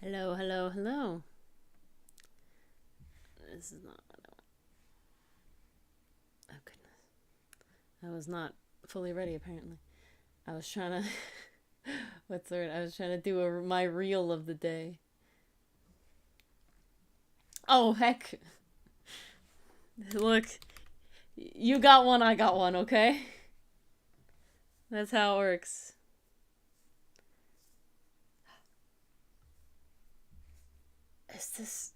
Hello, hello, hello. This is not what I want. Oh, goodness. I was not fully ready, apparently. I was trying to. What's the word? I was trying to do my reel of the day. Oh, heck. Look. You got one, I got one, okay? That's how it works. Is this.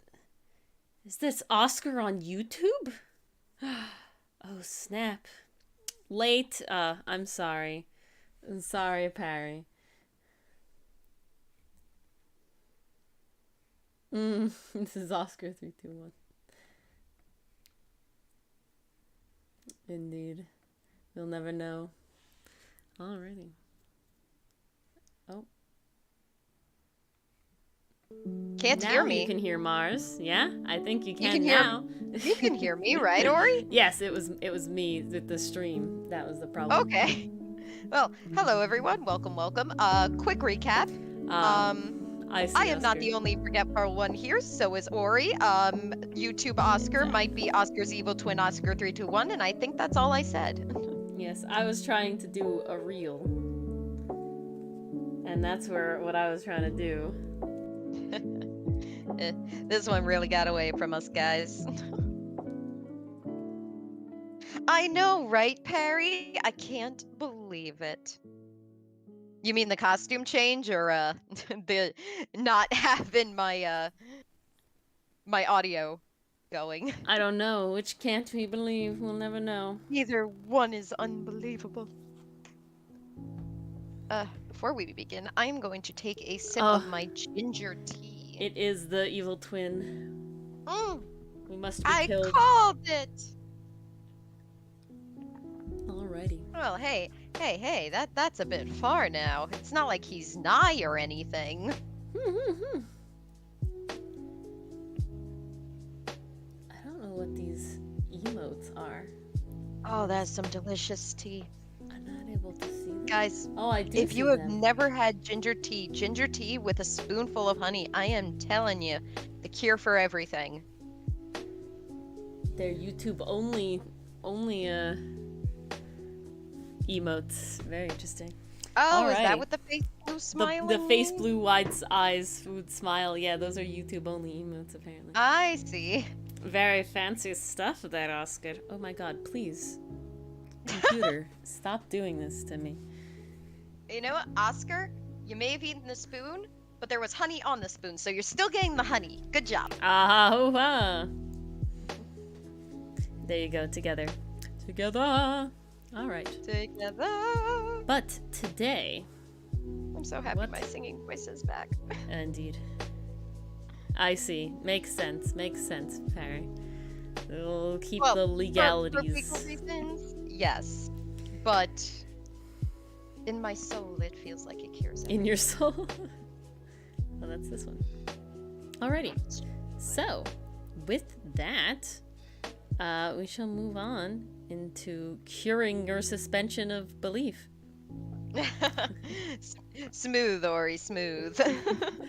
Is this Oscar on YouTube? Oh, snap. Late. I'm sorry. I'm sorry, Parry. This is Oscar 321. Indeed. You'll never know. Alrighty. Oh. Can't Now hear me. You can hear Mars. Yeah? I think you can, can hear- now. You can hear me, right, Ori? Yes, it was me with the stream. That was the problem. Okay. Well, hello everyone. Welcome. Quick recap. I see I am not Oscar. the only forgetful one here, so is Ori. YouTube Oscar might be Oscar's evil twin Oscar 321, and I think that's all I said. Yes, I was trying to do a reel. And that's what I was trying to do. This one really got away from us, guys. I know, right, Perry? I can't believe it. You mean the costume change, or the not having my my audio going? I don't know. Which can't we believe? We'll never know. Either one is unbelievable. Before we begin, I am going to take a sip of my ginger tea. It is the evil twin. We must be killed. I called it! Alrighty. Well, hey, that's a bit far now. It's not like he's nigh or anything. I don't know what these emotes are. Oh, that's some delicious tea. I'm not able to see them. Guys, oh, I do if see you have them. never had ginger tea with a spoonful of honey, I am telling you, the cure for everything. They're YouTube only emotes. Very interesting. Oh, is Alrighty. that what the face blue smiling? The face blue wide eyes food smile. Yeah, those are YouTube only emotes apparently. I see. Very fancy stuff there, Oscar. Oh my god, please. Computer, stop doing this to me. You know what, Oscar? You may have eaten the spoon, but there was honey on the spoon, so you're still getting the honey. Good job. Ah, there you go, together. Together. Alright. Together. But today... I'm so happy my singing voice is back. Indeed. I see. Makes sense, Perry. We'll keep the legalities. For legal reasons, yes. But in my soul, it feels like it cures everything. In your soul? Well, that's this one. Alrighty. So, with that, we shall move on into curing your suspension of belief. Smooth, Ori, smooth.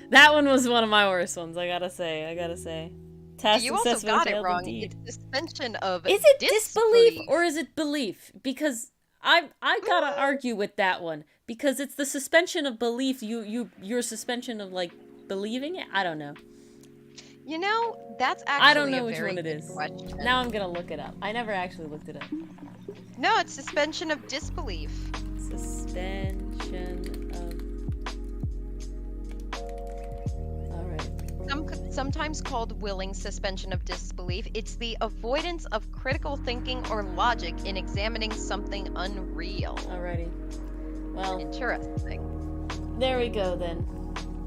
That one was one of my worst ones, I gotta say. Task you also got it wrong. Indeed. It's suspension of Is it disbelief or is it belief? Because I gotta argue with that one. Because it's the suspension of belief, your suspension of, like, believing it? I don't know. You know, that's actually I don't know which one it is. Question. Now I'm gonna look it up. I never actually looked it up. No, it's suspension of disbelief. Suspension of... Alright. Sometimes called willing suspension of disbelief, it's the avoidance of critical thinking or logic in examining something unreal. Alrighty. Well... Interesting. There we go, then.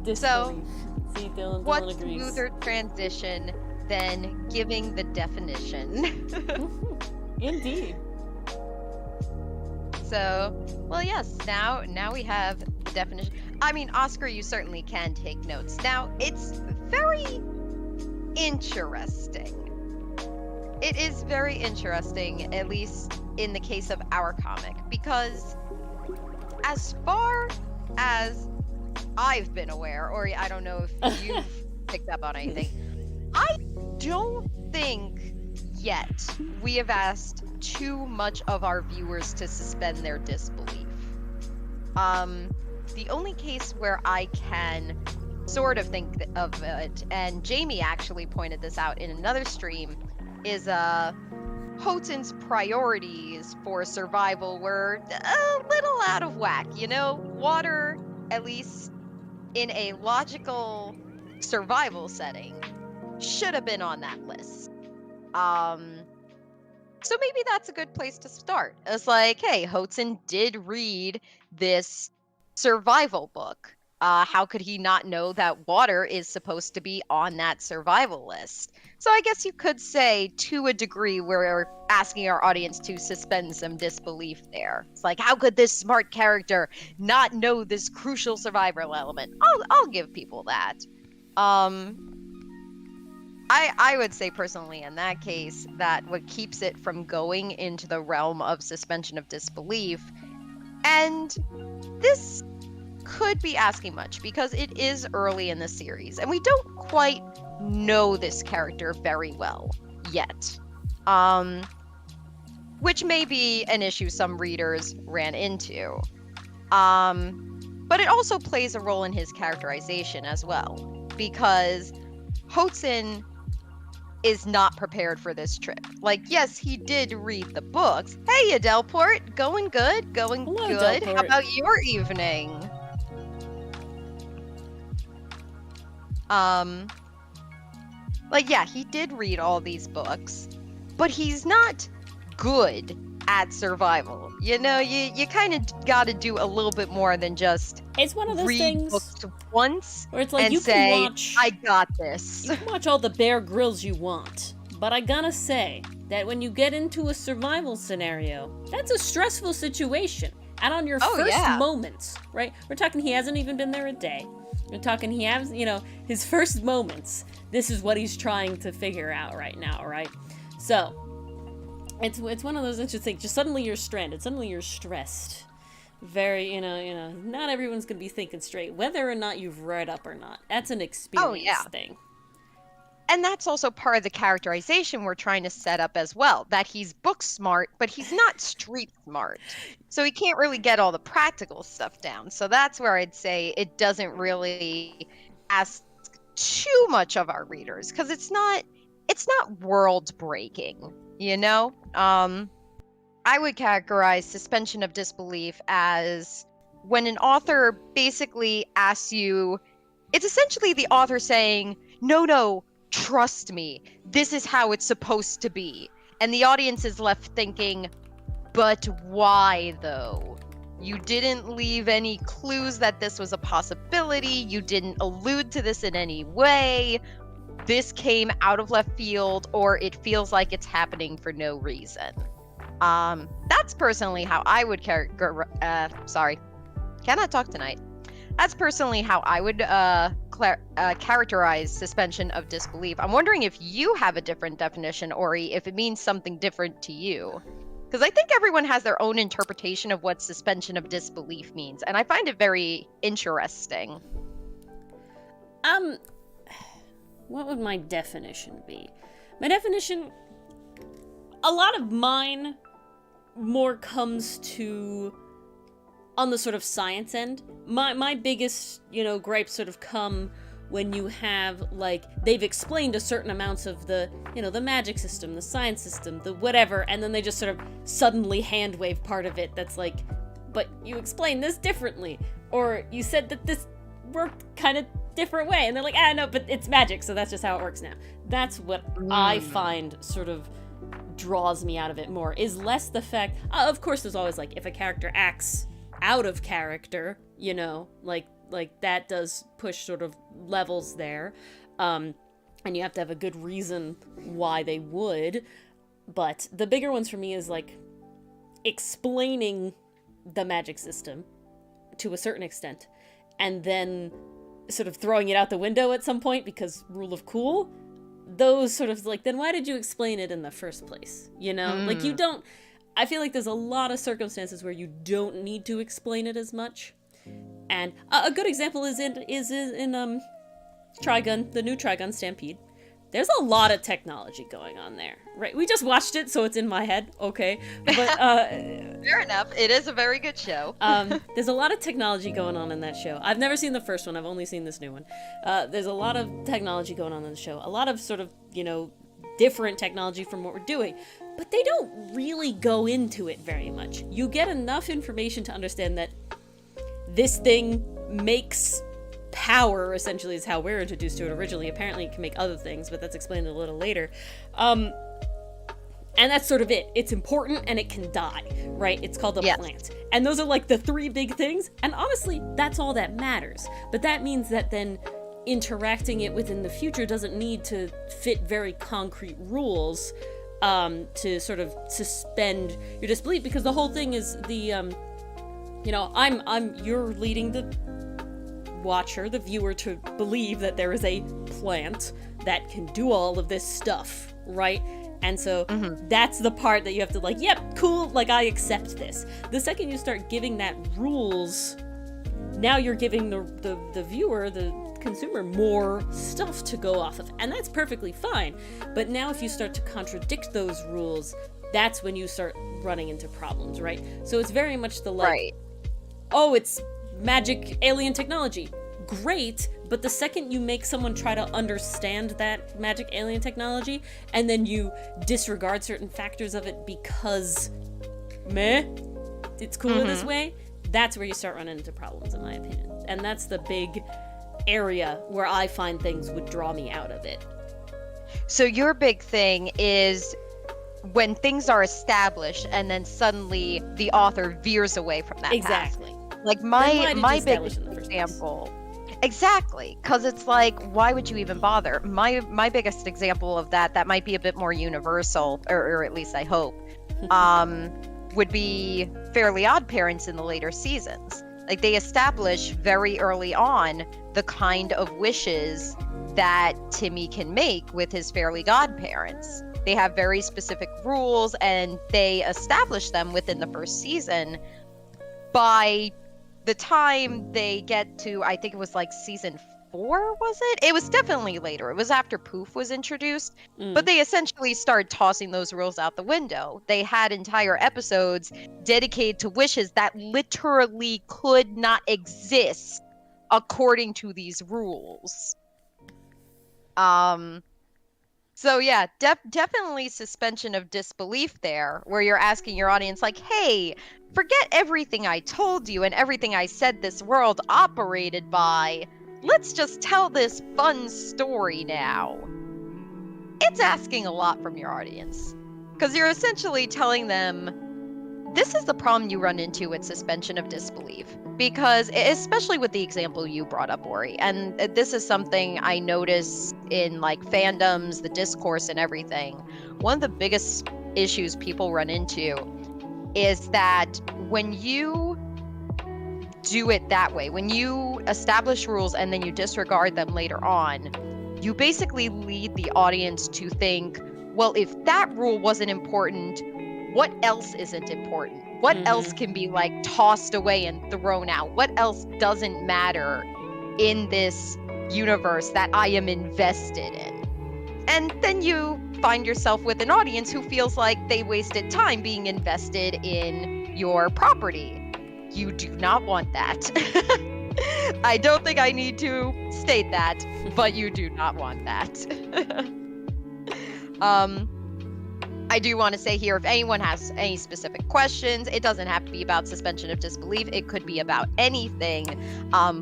Disbelief. So, see, Dylan what agrees. smoother transition than giving the definition? Indeed. So, well, yes, now we have the definition. I mean, Oscar, you certainly can take notes. Now, it's very interesting. It is very interesting, at least in the case of our comic, because as far as I've been aware, or I don't know if you've picked up on anything. I don't think yet we have asked too much of our viewers to suspend their disbelief. The only case where I can sort of think of it, and Jamie actually pointed this out in another stream, is Hotun's priorities for survival were a little out of whack. You know, water, at least in a logical survival setting, should have been on that list. So maybe that's a good place to start. It's like, hey, Hotun did read this survival book. How could he not know that water is supposed to be on that survival list? So I guess you could say, to a degree, we're asking our audience to suspend some disbelief there. It's like, how could this smart character not know this crucial survival element? I'll give people that. I would say personally in that case that what keeps it from going into the realm of suspension of disbelief, and this could be asking much because it is early in the series and we don't quite know this character very well yet. Which may be an issue some readers ran into. But it also plays a role in his characterization as well, because Hotun is not prepared for this trip. Like, yes, he did read the books. Hey, Adelport, going good? Going Hello, good. Adelport. How about your evening? Like, yeah, he did read all these books, but he's not good at survival. You know, you kind of got to do a little bit more than just It's one of those read things books once where it's like and you say, can watch. I got this. You can watch all the Bear Grylls you want, but I gotta say that when you get into a survival scenario, that's a stressful situation. And on your first moments, right? We're talking he hasn't even been there a day. We're talking he has, his first moments. This is what he's trying to figure out right now, right? So, it's one of those interesting. Just suddenly you're stranded. Suddenly you're stressed. Very, not everyone's gonna be thinking straight, whether or not you've read up or not. That's an experience thing. And that's also part of the characterization we're trying to set up as well, that he's book smart, but he's not street smart. So he can't really get all the practical stuff down. So that's where I'd say it doesn't really ask too much of our readers, because it's not world breaking, you know? I would characterize suspension of disbelief as when an author basically asks you, it's essentially the author saying, no, trust me, this is how it's supposed to be. And the audience is left thinking, but why though? You didn't leave any clues that this was a possibility. You didn't allude to this in any way. This came out of left field, or it feels like it's happening for no reason. That's personally how I would cannot talk tonight. That's personally how I would characterize suspension of disbelief. I'm wondering if you have a different definition, Ori, if it means something different to you. Because I think everyone has their own interpretation of what suspension of disbelief means, and I find it very interesting. What would my definition be? My definition, a lot of mine more comes to on the sort of science end. My biggest, gripes sort of come when you have, like, they've explained a certain amounts of the, the magic system, the science system, the whatever, and then they just sort of suddenly hand wave part of it that's like, but you explained this differently, or you said that this worked kind of different way, and they're like, no, but it's magic, so that's just how it works now. That's what I find sort of draws me out of it more, is less the fact, of course there's always, like, if a character acts out of character, like that does push sort of levels there, and you have to have a good reason why they would. But the bigger ones for me is like explaining the magic system to a certain extent and then sort of throwing it out the window at some point because rule of cool. Those sort of like, then why did you explain it in the first place? Like you don't, I feel like there's a lot of circumstances where you don't need to explain it as much. And a good example is in Trigun, the new Trigun Stampede. There's a lot of technology going on there, right? We just watched it, so it's in my head, okay? But fair enough. It is a very good show. there's a lot of technology going on in that show. I've never seen the first one. I've only seen this new one. There's a lot of technology going on in the show. A lot of sort of, different technology from what we're doing. But they don't really go into it very much. You get enough information to understand that this thing makes power, essentially, is how we're introduced to it originally. Apparently it can make other things, but that's explained a little later. And that's sort of it. It's important and it can die, right? It's called a plant. And those are like the three big things. And honestly, that's all that matters. But that means that then interacting it within the future doesn't need to fit very concrete rules to sort of suspend your disbelief, because the whole thing is the you're leading the watcher, the viewer, to believe that there is a plant that can do all of this stuff, right? And so that's the part that you have to like, yep, cool, like I accept this. The second you start giving that rules, now you're giving the viewer, the consumer, more stuff to go off of, and that's perfectly fine. But now if you start to contradict those rules, that's when you start running into problems, right? So it's very much the like, right. Oh, it's magic alien technology. Great, but the second you make someone try to understand that magic alien technology, and then you disregard certain factors of it because it's cooler this way, that's where you start running into problems, in my opinion. And that's the big area where I find things would draw me out of it. So your big thing is when things are established and then suddenly the author veers away from that Exactly. path. Like my big example. Exactly, because it's like, why would you even bother? My biggest example of that might be a bit more universal, or at least I hope, would be Fairly Odd Parents in the later seasons. Like, they establish very early on the kind of wishes that Timmy can make with his Fairly Godparents. They have very specific rules, and they establish them within the first season. By the time they get to, I think it was like season 4, was it? It was definitely later. It was after Poof was introduced. But they essentially started tossing those rules out the window. They had entire episodes dedicated to wishes that literally could not exist according to these rules. So yeah, definitely suspension of disbelief there, where you're asking your audience like, hey, forget everything I told you and everything I said this world operated by. Let's just tell this fun story now. It's asking a lot from your audience, because you're essentially telling them, this is the problem you run into with suspension of disbelief. Because, especially with the example you brought up, Ori, and this is something I notice in like fandoms, the discourse and everything. One of the biggest issues people run into is that when you do it that way, when you establish rules and then you disregard them later on, you basically lead the audience to think, well, if that rule wasn't important, what else isn't important? What else can be like tossed away and thrown out? What else doesn't matter in this universe that I am invested in? And then you find yourself with an audience who feels like they wasted time being invested in your property. You do not want that. I don't think I need to state that, but you do not want that. I do want to say here, if anyone has any specific questions, it doesn't have to be about suspension of disbelief. It could be about anything.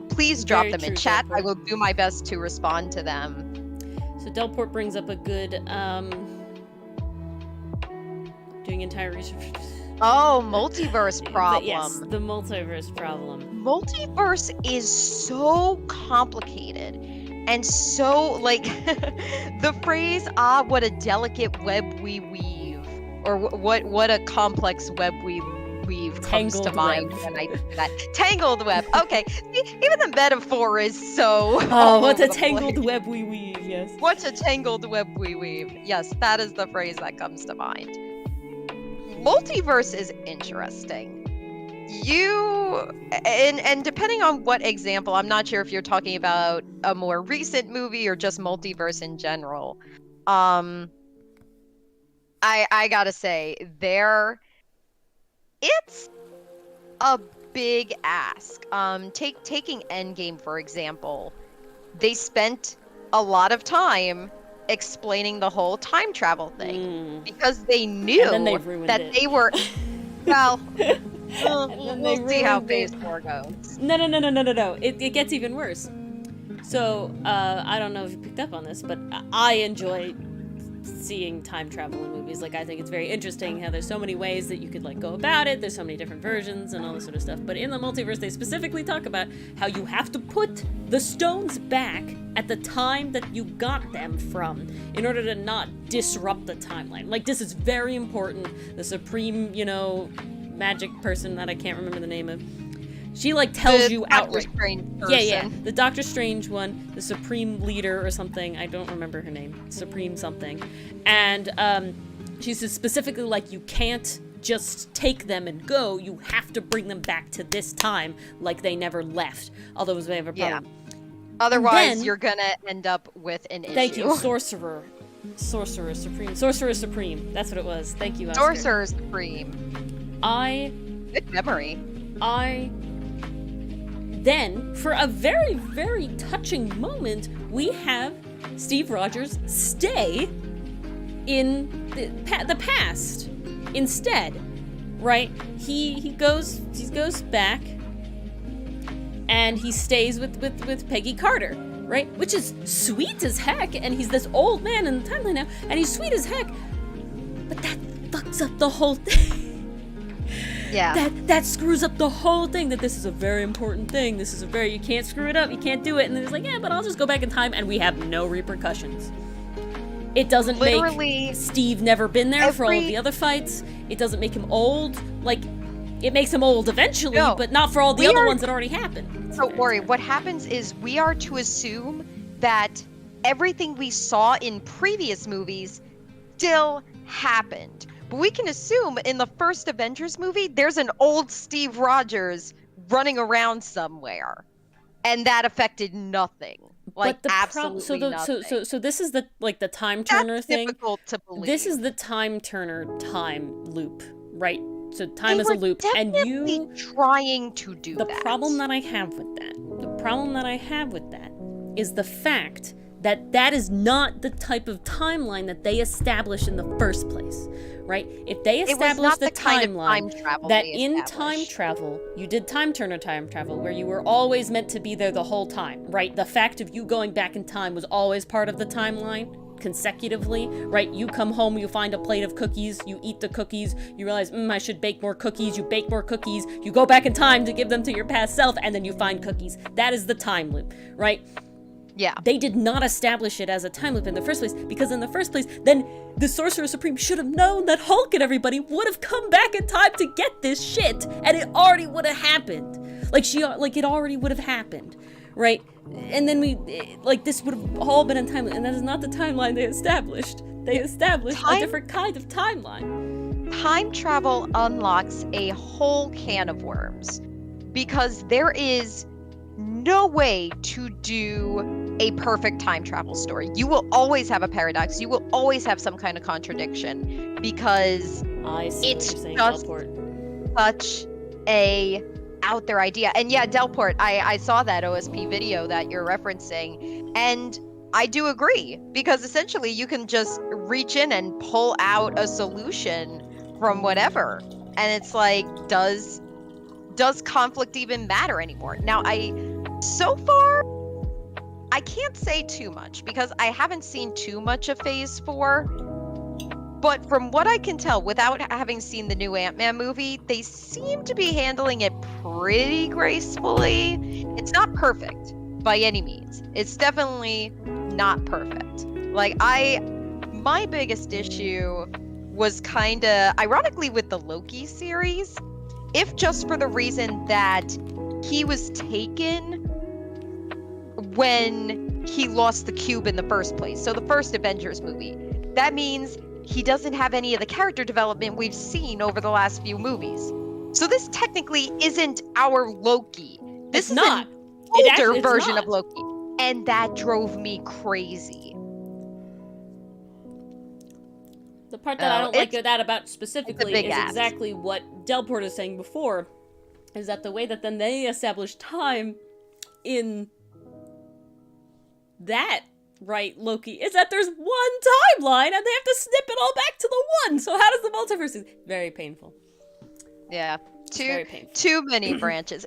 Please drop them in chat. I will do my best to respond to them. So Delport brings up a good doing entire research. Oh, multiverse problem. But yes, the multiverse problem. Multiverse is so complicated. And so, like, the phrase, what a delicate web we weave, or what a complex web we weave comes to mind when I think that. Tangled web. Okay. Even the metaphor is so... Oh, what a tangled web we weave, yes. What a tangled web we weave. Yes, that is the phrase that comes to mind. Multiverse is interesting and depending on what example, I'm not sure if you're talking about a more recent movie or just multiverse in general. I gotta say, it's a big ask. Taking Endgame for example, they spent a lot of time explaining the whole time travel thing because they knew And then they ruined that it. they were well. then they We'll see how ruined Phase it. 4 goes. No. It gets even worse. So, I don't know if you picked up on this, but I enjoy seeing time travel in movies. Like, I think it's very interesting how there's so many ways that you could, like, go about it. There's so many different versions and all this sort of stuff. But in the multiverse, they specifically talk about how you have to put the stones back at the time that you got them from in order to not disrupt the timeline. Like, this is very important. The supreme, magic person that I can't remember the name of, she like tells you outright. Yeah, the Doctor Strange one, the Supreme Leader or something. I don't remember her name. Supreme something, and she says specifically like you can't just take them and go. You have to bring them back to this time, like they never left. Although they have a problem. Yeah. Otherwise, you're gonna end up with an issue. Thank you, Sorcerer Supreme. Sorcerer Supreme. That's what it was. Thank you, Oscar. Sorcerer Supreme. Good memory. Then, for a very, very touching moment, we have Steve Rogers stay in the past instead, right? He goes back, and he stays with Peggy Carter, right? Which is sweet as heck, and he's this old man in the timeline now, and he's sweet as heck, but that fucks up the whole thing. Yeah. That screws up the whole thing, that this is a very important thing. You can't screw it up, you can't do it. And then it's like, yeah, but I'll just go back in time, and we have no repercussions. It doesn't make Steve never been there for all of the other fights. It doesn't make him old. Like, it makes him old eventually, but not for all the other ones that already happened. Don't worry, what happens is we are to assume that everything we saw in previous movies still happened. But we can assume in the first Avengers movie, there's an old Steve Rogers running around somewhere. And that affected nothing. Like, absolutely nothing. So this is the time turner thing. That's difficult to believe. This is the time turner time loop, right? So time is a loop, and you trying to do that. The problem that I have with that is the fact that is not the type of timeline that they established in the first place, right? If they established the timeline that in time travel, you did time turner time travel, where you were always meant to be there the whole time, right? The fact of you going back in time was always part of the timeline consecutively, right? You come home, you find a plate of cookies, you eat the cookies, you realize, I should bake more cookies, you bake more cookies, you go back in time to give them to your past self, and then you find cookies. That is the time loop, right? Yeah. They did not establish it as a time loop in the first place, because in the first place, then the Sorcerer Supreme should have known that Hulk and everybody would have come back in time to get this shit, and it already would have happened. It already would have happened, right? And then this would have all been in time, and that is not the timeline they established. They established a different kind of timeline. Time travel unlocks a whole can of worms, because there is no way to do a perfect time travel story. You will always have a paradox. You will always have some kind of contradiction, because it's just such a out there idea. And yeah, Delport, I saw that OSP video that you're referencing, and I do agree, because essentially you can just reach in and pull out a solution from whatever, and it's like, does conflict even matter anymore? Now, so far, I can't say too much, because I haven't seen too much of Phase 4, but from what I can tell, without having seen the new Ant-Man movie, they seem to be handling it pretty gracefully. It's not perfect by any means. It's definitely not perfect. My biggest issue was kinda, ironically, with the Loki series, if just for the reason that he was taken when he lost the cube in the first place. So the first Avengers movie. That means he doesn't have any of the character development we've seen over the last few movies. So this technically isn't our Loki. This is not. an older It's version not. of Loki. And that drove me crazy. The part that I don't like that about It's a specifically big is ask. exactly what Delport is saying before, is that the way that then they establish time in that, right, Loki, is that there's one timeline and they have to snip it all back to the one. So how does the multiverse is very painful. Yeah. Very painful. Too many branches.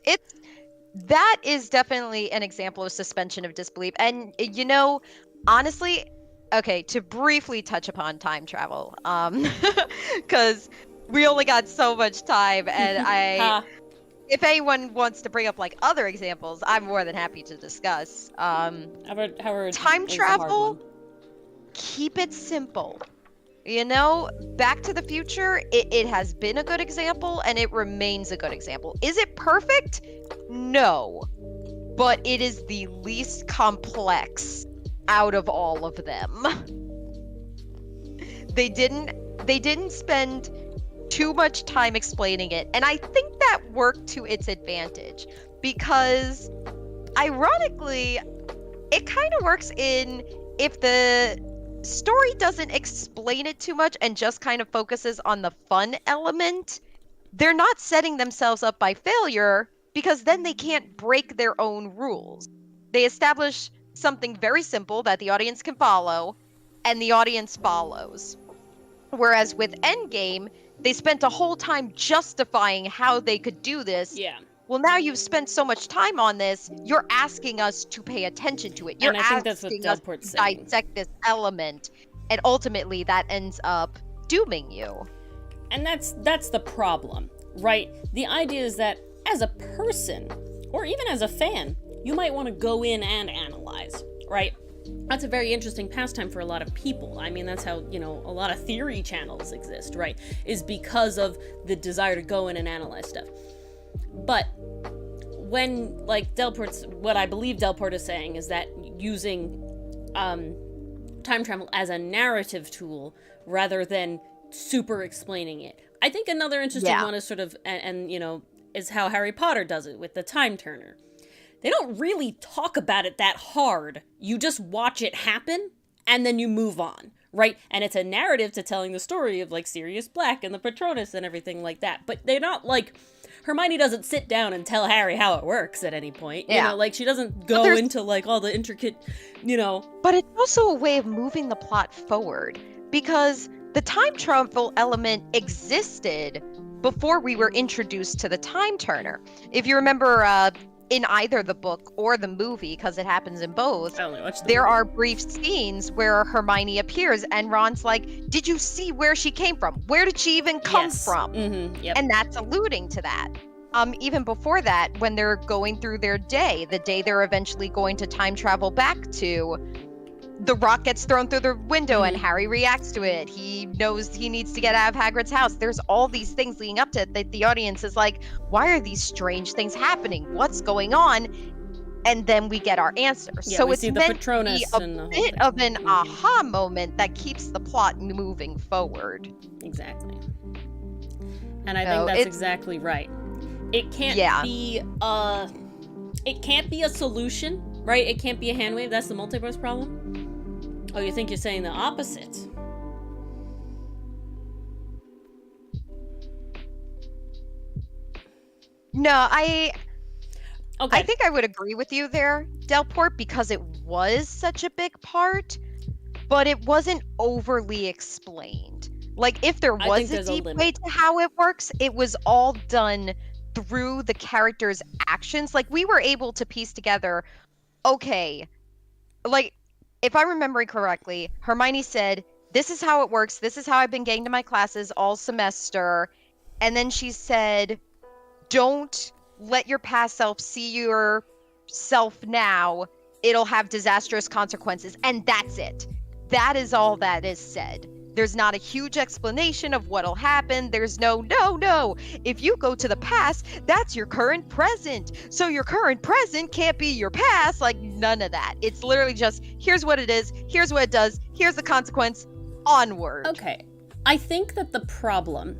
That is definitely an example of suspension of disbelief. And you know, honestly, okay, to briefly touch upon time travel, because we only got so much time, and if anyone wants to bring up like other examples, I'm more than happy to discuss. Howard Time is a hard travel, one. keep it simple. You know, Back to the Future, it has been a good example, and it remains a good example. Is it perfect? No. But it is the least complex out of all of them. They didn't spend too much time explaining it, and I think that worked to its advantage, because ironically, it kind of works in if the story doesn't explain it too much and just kind of focuses on the fun element, they're not setting themselves up by failure, because then they can't break their own rules. They establish something very simple that the audience can follow, and the audience follows. Whereas with Endgame, they spent a whole time justifying how they could do this. Yeah. Well, now you've spent so much time on this, you're asking us to pay attention to it. You're And I think that's what asking us Delport's to saying. dissect this element, and ultimately that ends up dooming you. And that's the problem, right? The idea is that as a person, or even as a fan, you might want to go in and analyze, right? That's a very interesting pastime for a lot of people. I mean, that's how, a lot of theory channels exist, right? Is because of the desire to go in and analyze stuff. But when, what I believe Delport is saying is that using time travel as a narrative tool rather than super explaining it. I think another interesting one is sort of, is how Harry Potter does it with the Time Turner. They don't really talk about it that hard. You just watch it happen, and then you move on, right? And it's a narrative to telling the story of, Sirius Black and the Patronus and everything like that. But they're not, Hermione doesn't sit down and tell Harry how it works at any point. Yeah. She doesn't go into, all the intricate, But it's also a way of moving the plot forward, because the time travel element existed before we were introduced to the Time Turner. If you remember, in either the book or the movie, because it happens in both, there are brief scenes where Hermione appears and Ron's like, did you see where she came from? Where did she even come from? Mm-hmm. Yep. And that's alluding to that. Even before that, when they're going through their day, the day they're eventually going to time travel back to, the rock gets thrown through the window and Harry reacts to it. He knows he needs to get out of Hagrid's house. There's all these things leading up to it that the audience is like, why are these strange things happening? What's going on? And then we get our answers. Yeah, so we it's see the meant Patronus to be and the a whole bit thing. of an aha moment that keeps the plot moving forward. Exactly. And I think that's exactly right. It can't be a solution, right? It can't be a hand wave. That's the multiverse problem. Oh, you think you're saying the opposite? No, I Okay. think I would agree with you there, Delport, because it was such a big part, but it wasn't overly explained. If there was a deep way to how it works, it was all done through the characters' actions. We were able to piece together, okay, if I'm remembering correctly, Hermione said, this is how it works. This is how I've been getting to my classes all semester. And then she said, don't let your past self see yourself now. It'll have disastrous consequences. And that's it. That is all that is said. There's not a huge explanation of what'll happen. There's no. If you go to the past, that's your current present. So your current present can't be your past. None of that. It's literally just, here's what it is. Here's what it does. Here's the consequence. Onward. Okay. I think that the problem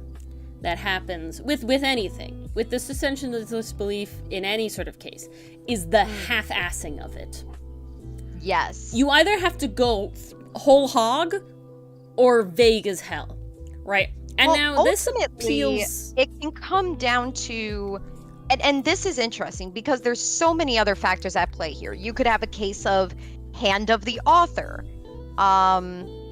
that happens with anything, with the suspension of disbelief in any sort of case, is the half-assing of it. Yes. You either have to go whole hog or vague as hell, right? And well, now this ultimately, appeals... it can come down to, and this is interesting because there's so many other factors at play here. You could have a case of hand of the author,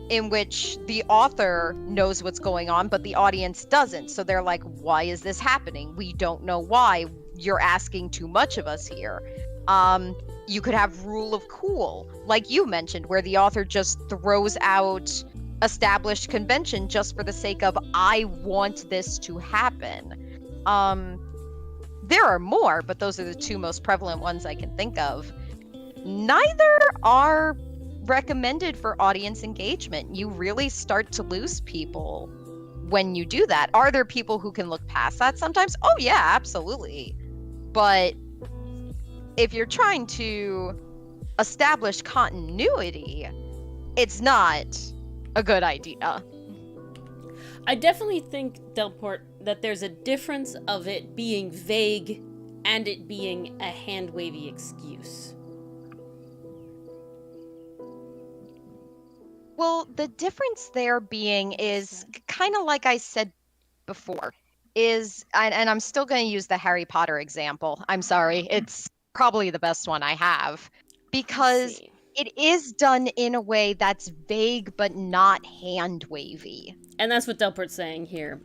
in which the author knows what's going on, but the audience doesn't. So they're like, why is this happening? We don't know why. You're asking too much of us here. You could have rule of cool, like you mentioned, where the author just throws out established convention just for the sake of, I want this to happen. There are more, but those are the two most prevalent ones I can think of. Neither are recommended for audience engagement. You really start to lose people when you do that. Are there people who can look past that sometimes? Oh yeah, absolutely. But if you're trying to establish continuity, it's not a good idea. I definitely think, Delport, that there's a difference of it being vague and it being a hand-wavy excuse. Well, the difference there being is kind of like I said before, is, and I'm still going to use the Harry Potter example. I'm sorry, it's probably the best one I have, because it is done in a way that's vague but not hand-wavy. And that's what Delport's saying here.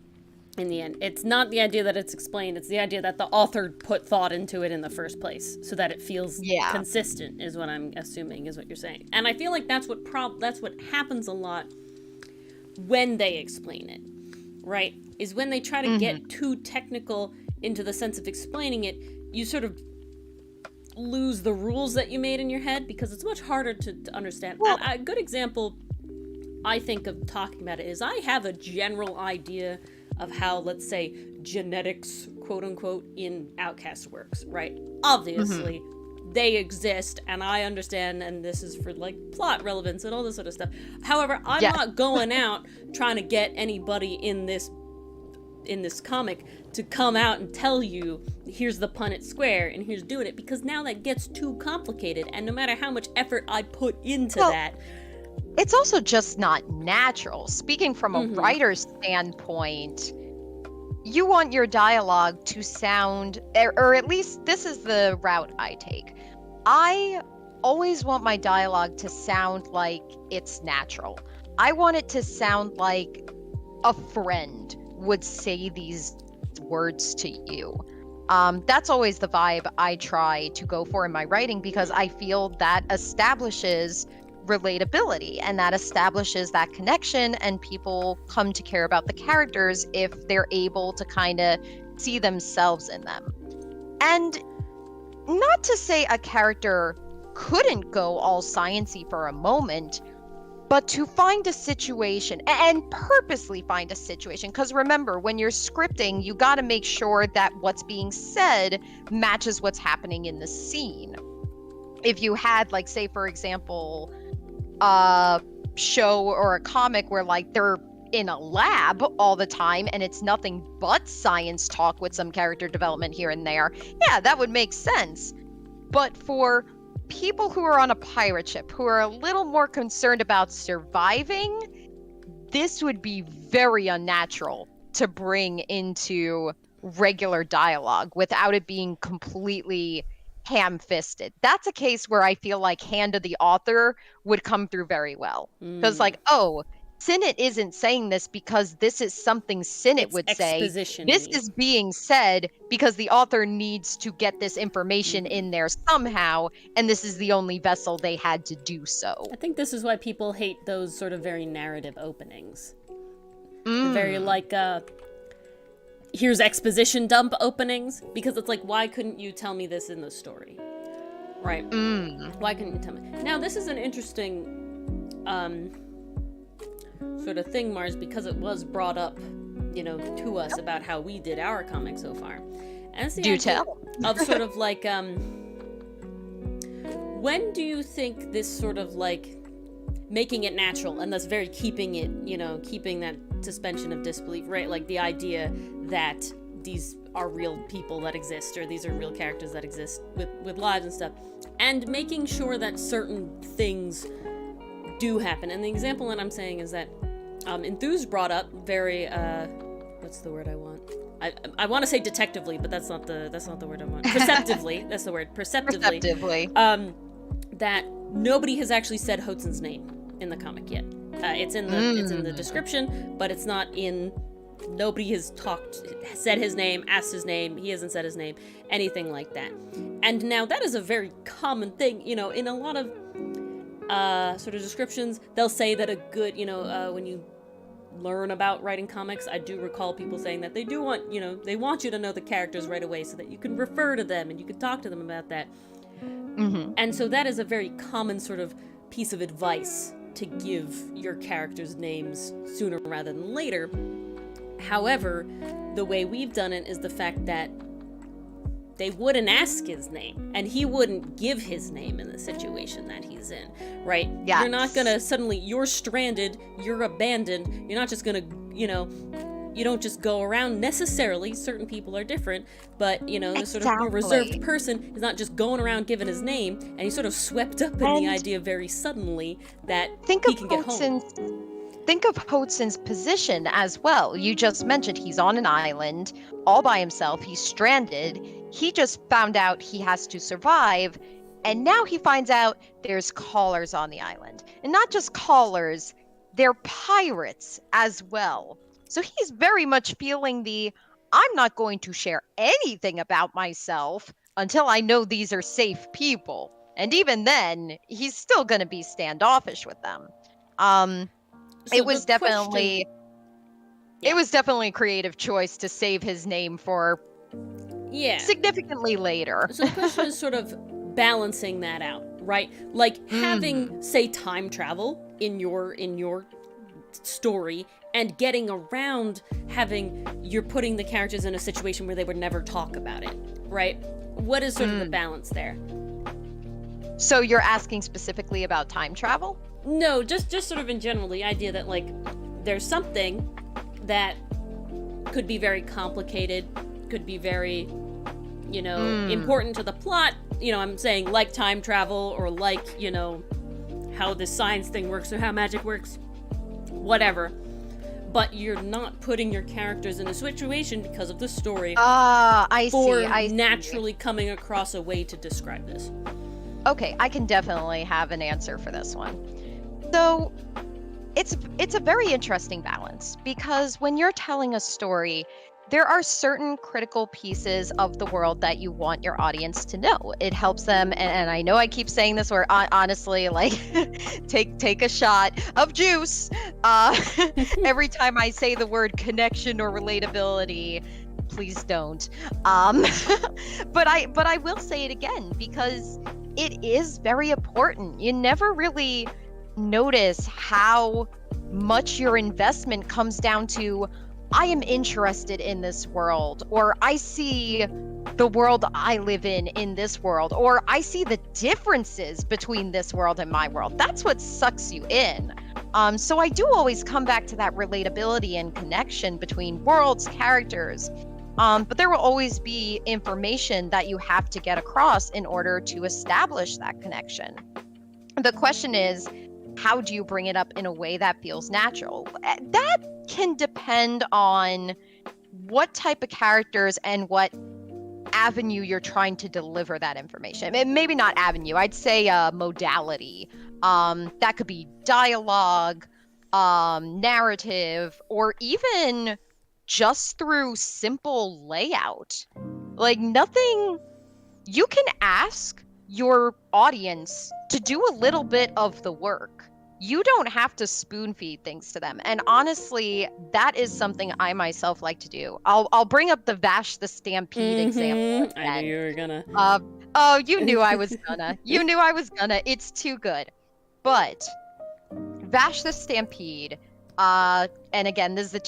In the end, it's not the idea that it's explained, it's the idea that the author put thought into it in the first place so that it feels consistent, is what I'm assuming is what you're saying. And I feel like that's what happens a lot when they explain it, right? Is when they try to get too technical into the sense of explaining it, you sort of lose the rules that you made in your head, because it's much harder to understand. Well, and a good example I think of talking about it is, I have a general idea of how, let's say, genetics, quote unquote, in Outcast works, right? Obviously, they exist, and I understand, and this is for, like, plot relevance and all this sort of stuff. However, I'm not going out trying to get anybody in this comic to come out and tell you, here's the Punnett Square, and here's doing it, because now that gets too complicated, and no matter how much effort I put into that... It's also just not natural. Speaking from a writer's standpoint, you want your dialogue to sound, or at least this is the route I take. I always want my dialogue to sound like it's natural. I want it to sound like a friend would say these words to you. That's always the vibe I try to go for in my writing, because I feel that establishes relatability, and that establishes that connection, and people come to care about the characters if they're able to kind of see themselves in them. And not to say a character couldn't go all science-y for a moment, but to find a situation, and purposely find a situation, because remember, when you're scripting, you got to make sure that what's being said matches what's happening in the scene. If you had, like, say, for example, a show or a comic where, like, they're in a lab all the time and it's nothing but science talk with some character development here and there, yeah, that would make sense. But for people who are on a pirate ship, who are a little more concerned about surviving, this would be very unnatural to bring into regular dialogue without it being completely ham-fisted. That's a case where I feel like hand of the author would come through very well. Because, like, oh, Sinnott isn't saying this because this is something Sinnott would say. This is being said because the author needs to get this information in there somehow, and this is the only vessel they had to do so. I think this is why people hate those sort of very narrative openings. The very, like, here's exposition dump openings, because it's like, why couldn't you tell me this in the story? Right? Why couldn't you tell me? Now, this is an interesting sort of thing, Mars, because it was brought up, you know, to us about how we did our comic so far. And it's the idea of sort of like, when do you think this sort of, like, making it natural, and thus very keeping it, keeping that suspension of disbelief, right? Like the idea that these are real people that exist, or these are real characters that exist with lives and stuff, and making sure that certain things do happen. And the example that I'm saying is that Enthuse brought up very what's the word I want? I want to say detectively, but that's not the word I want. Perceptively, that's the word. Perceptively. That nobody has actually said Hotson's name in the comic yet. It's in the description, but it's not in. Nobody has said his name, asked his name. He hasn't said his name, anything like that. And now that is a very common thing, in a lot of sort of descriptions. They'll say that a good, when you learn about writing comics, I do recall people saying that they do want, they want you to know the characters right away so that you can refer to them and you can talk to them about that. Mm-hmm. And so that is a very common sort of piece of advice to give your characters names sooner rather than later. However, the way we've done it is the fact that they wouldn't ask his name, and he wouldn't give his name in the situation that he's in, right? Yes. You're not gonna suddenly, you're stranded, you're abandoned, you're not just gonna, you don't just go around necessarily, certain people are different, but, the sort of more reserved person is not just going around giving his name, and he's sort of swept up in the idea very suddenly that he can get home. Think of Hotson's position as well. You just mentioned he's on an island all by himself. He's stranded. He just found out he has to survive. And now he finds out there's callers on the island. And not just callers, they're pirates as well. So he's very much feeling I'm not going to share anything about myself until I know these are safe people. And even then, he's still going to be standoffish with them. So it was definitely a creative choice to save his name for significantly later. So the question is sort of balancing that out, right? Like having, say, time travel in your story and getting around you're putting the characters in a situation where they would never talk about it, right? What is sort of the balance there? So you're asking specifically about time travel? No, just sort of in general, the idea that, like, there's something that could be very complicated, could be very, important to the plot. I'm saying like time travel or like, how the science thing works or how magic works, whatever. But you're not putting your characters in a situation because of the story. I see. Naturally coming across a way to describe this. Okay, I can definitely have an answer for this one. So it's a very interesting balance, because when you're telling a story, there are certain critical pieces of the world that you want your audience to know. It helps them, and I know I keep saying this word, honestly, like, take a shot of juice every time I say the word connection or relatability. Please don't. But I will say it again, because it is very important. You never really notice how much your investment comes down to, I am interested in this world, or I see the world I live in this world, or I see the differences between this world and my world. That's what sucks you in. So I do always come back to that relatability and connection between worlds, characters. But there will always be information that you have to get across in order to establish that connection. The question is, how do you bring it up in a way that feels natural? That can depend on what type of characters and what avenue you're trying to deliver that information. Maybe not avenue, I'd say modality. That could be dialogue, narrative, or even just through simple layout. Like, nothing, you can ask your audience to do a little bit of the work. You don't have to spoon feed things to them. And honestly, that is something I myself like to do. I'll bring up the Vash the Stampede example again. I knew you were gonna. You knew I was gonna. You knew I was gonna. It's too good. But Vash the Stampede, and again, this is the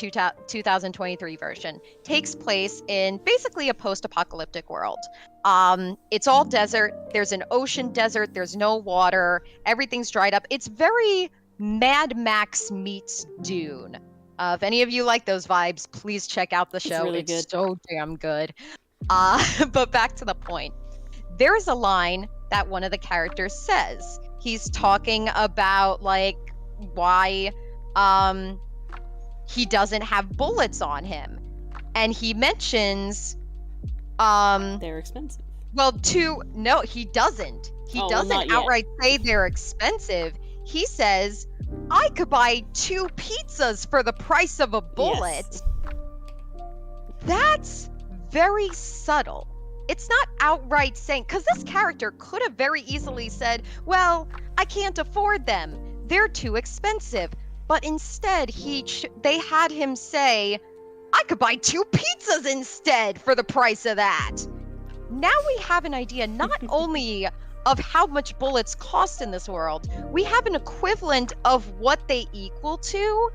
2023 version, takes place in basically a post-apocalyptic world. It's all desert. There's an ocean desert. There's no water. Everything's dried up. It's very Mad Max meets Dune. If any of you like those vibes, please check out the show. Really it's good. so damn good. But back to the point. There's a line that one of the characters says. He's talking about like why he doesn't have bullets on him. And he mentions They're expensive. well, no, he doesn't. He Oh, well, doesn't not yet. outright say they're expensive. He says, I could buy 2 pizzas for the price of a bullet. Yes. That's very subtle. It's not outright saying, because this character could have very easily said, well, I can't afford them. They're too expensive. But instead, they had him say, I could buy 2 pizzas instead for the price of that. Now we have an idea not only of how much bullets cost in this world, we have an equivalent of what they equal to,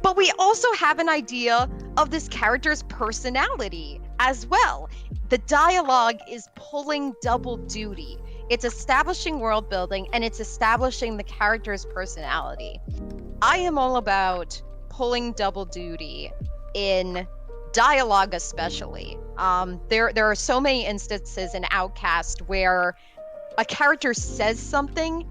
but we also have an idea of this character's personality as well. The dialogue is pulling double duty. It's establishing world building and it's establishing the character's personality. I am all about pulling double duty in dialogue, especially. There are so many instances in Outcast where a character says something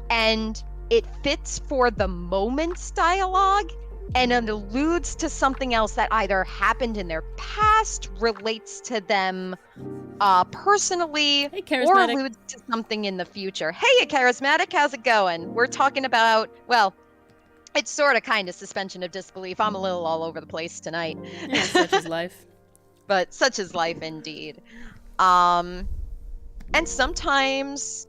and it fits for the moment's dialogue and it alludes to something else that either happened in their past, relates to them personally, Hey, or Charismatic. alludes to something in the future. Hey, Charismatic, how's it going? We're talking about, well, it's sort of kind of suspension of disbelief. I'm a little all over the place tonight. Yeah, such is life. But such is life indeed. And sometimes,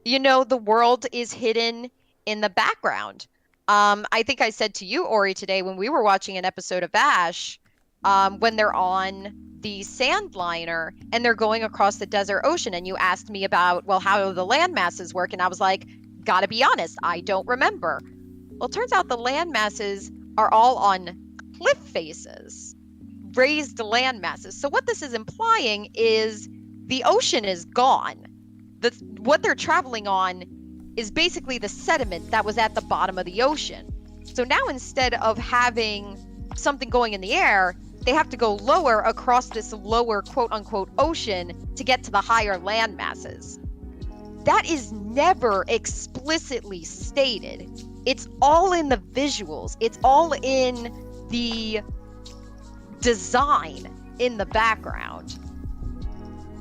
the world is hidden in the background. I think I said to you, Ori, today when we were watching an episode of Ash, when they're on the sand liner and they're going across the desert ocean, and you asked me about, well, how the land masses work, and I was like, gotta be honest, I don't remember. Well, it turns out the land masses are all on cliff faces, raised land masses. So what this is implying is the ocean is gone. What they're traveling on is basically the sediment that was at the bottom of the ocean. So now instead of having something going in the air, they have to go lower across this lower quote-unquote ocean to get to the higher land masses. That is never explicitly stated. It's all in the visuals. It's all in the design in the background.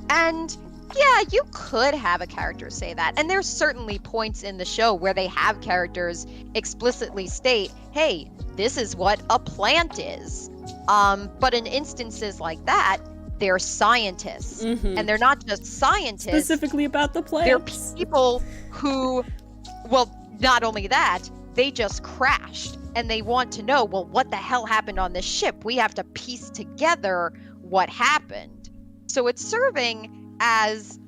And yeah, you could have a character say that. And there's certainly points in the show where they have characters explicitly state, hey, this is what a plant is. But in instances like that, they're scientists. Mhm. And they're not just scientists. Specifically about the plants. They're people who, well, not only that, they just crashed. And they want to know, well, what the hell happened on this ship? We have to piece together what happened. So it's serving as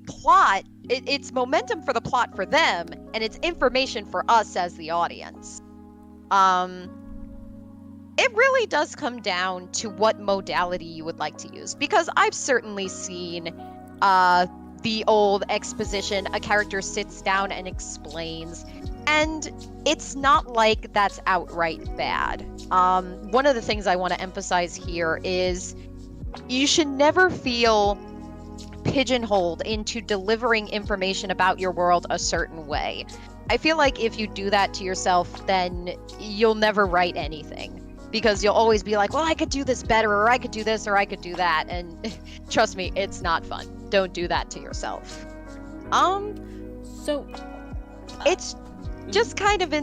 plot, it's momentum for the plot for them, and it's information for us as the audience. It really does come down to what modality you would like to use, because I've certainly seen the old exposition, a character sits down and explains, and it's not like that's outright bad. One of the things I want to emphasize here is you should never feel pigeonholed into delivering information about your world a certain way. I feel like if you do that to yourself, then you'll never write anything, because you'll always be like, well, I could do this better, or I could do this, or I could do that, and trust me, it's not fun. Don't do that to yourself. So It's just kind of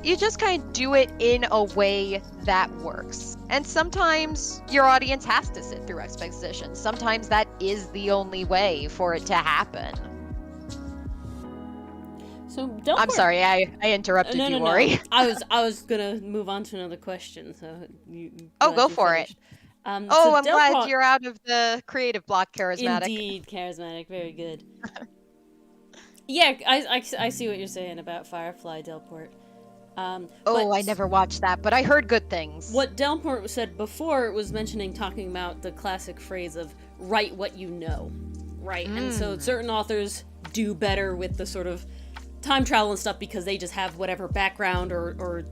you just kind of do it in a way that works. And sometimes your audience has to sit through exposition. Sometimes that is the only way for it to happen. So don't I'm worry. sorry, I interrupted No, you, no, no. Ori. I was gonna move on to another question. So Oh, glad go you for finished. Oh, so I'm glad Delport- you're out of the creative block, Charismatic. Indeed, charismatic, very good. Yeah, I see what you're saying about Firefly Delport. Oh, I never watched that, but I heard good things. What Delport said before was talking about the classic phrase of write what you know, right? And so certain authors do better with the sort of time travel and stuff because they just have whatever background or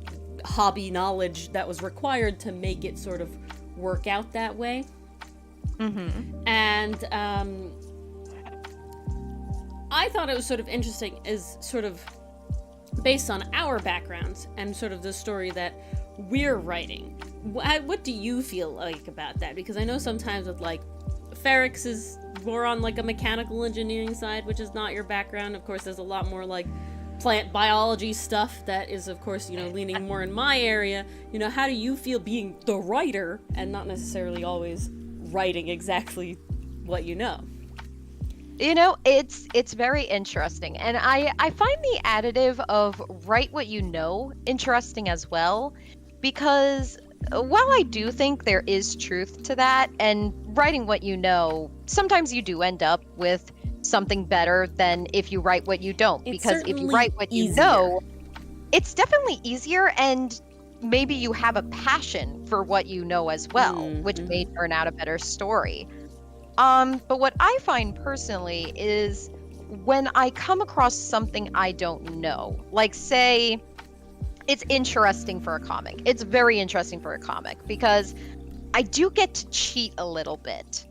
hobby knowledge that was required to make it sort of work out that way. And I thought it was sort of interesting as sort of based on our backgrounds and sort of the story that we're writing. What do you feel like about that? Because I know sometimes with like Ferrix is more on like a mechanical engineering side, which is not your background. Of course, there's a lot more like plant biology stuff that is, of course, you know, leaning more in my area. You know, how do you feel being the writer and not necessarily always writing exactly what you know? You know, it's very interesting, and I find the additive of write what you know interesting as well, because while I do think there is truth to that, and writing what you know, sometimes you do end up with something better than if you write what you don't, because if you write what you know, it's definitely easier, and maybe you have a passion for what you know as well, which may turn out a better story. But what I find personally is when I come across something I don't know, like say it's interesting for a comic. It's very interesting for a comic because I do get to cheat a little bit.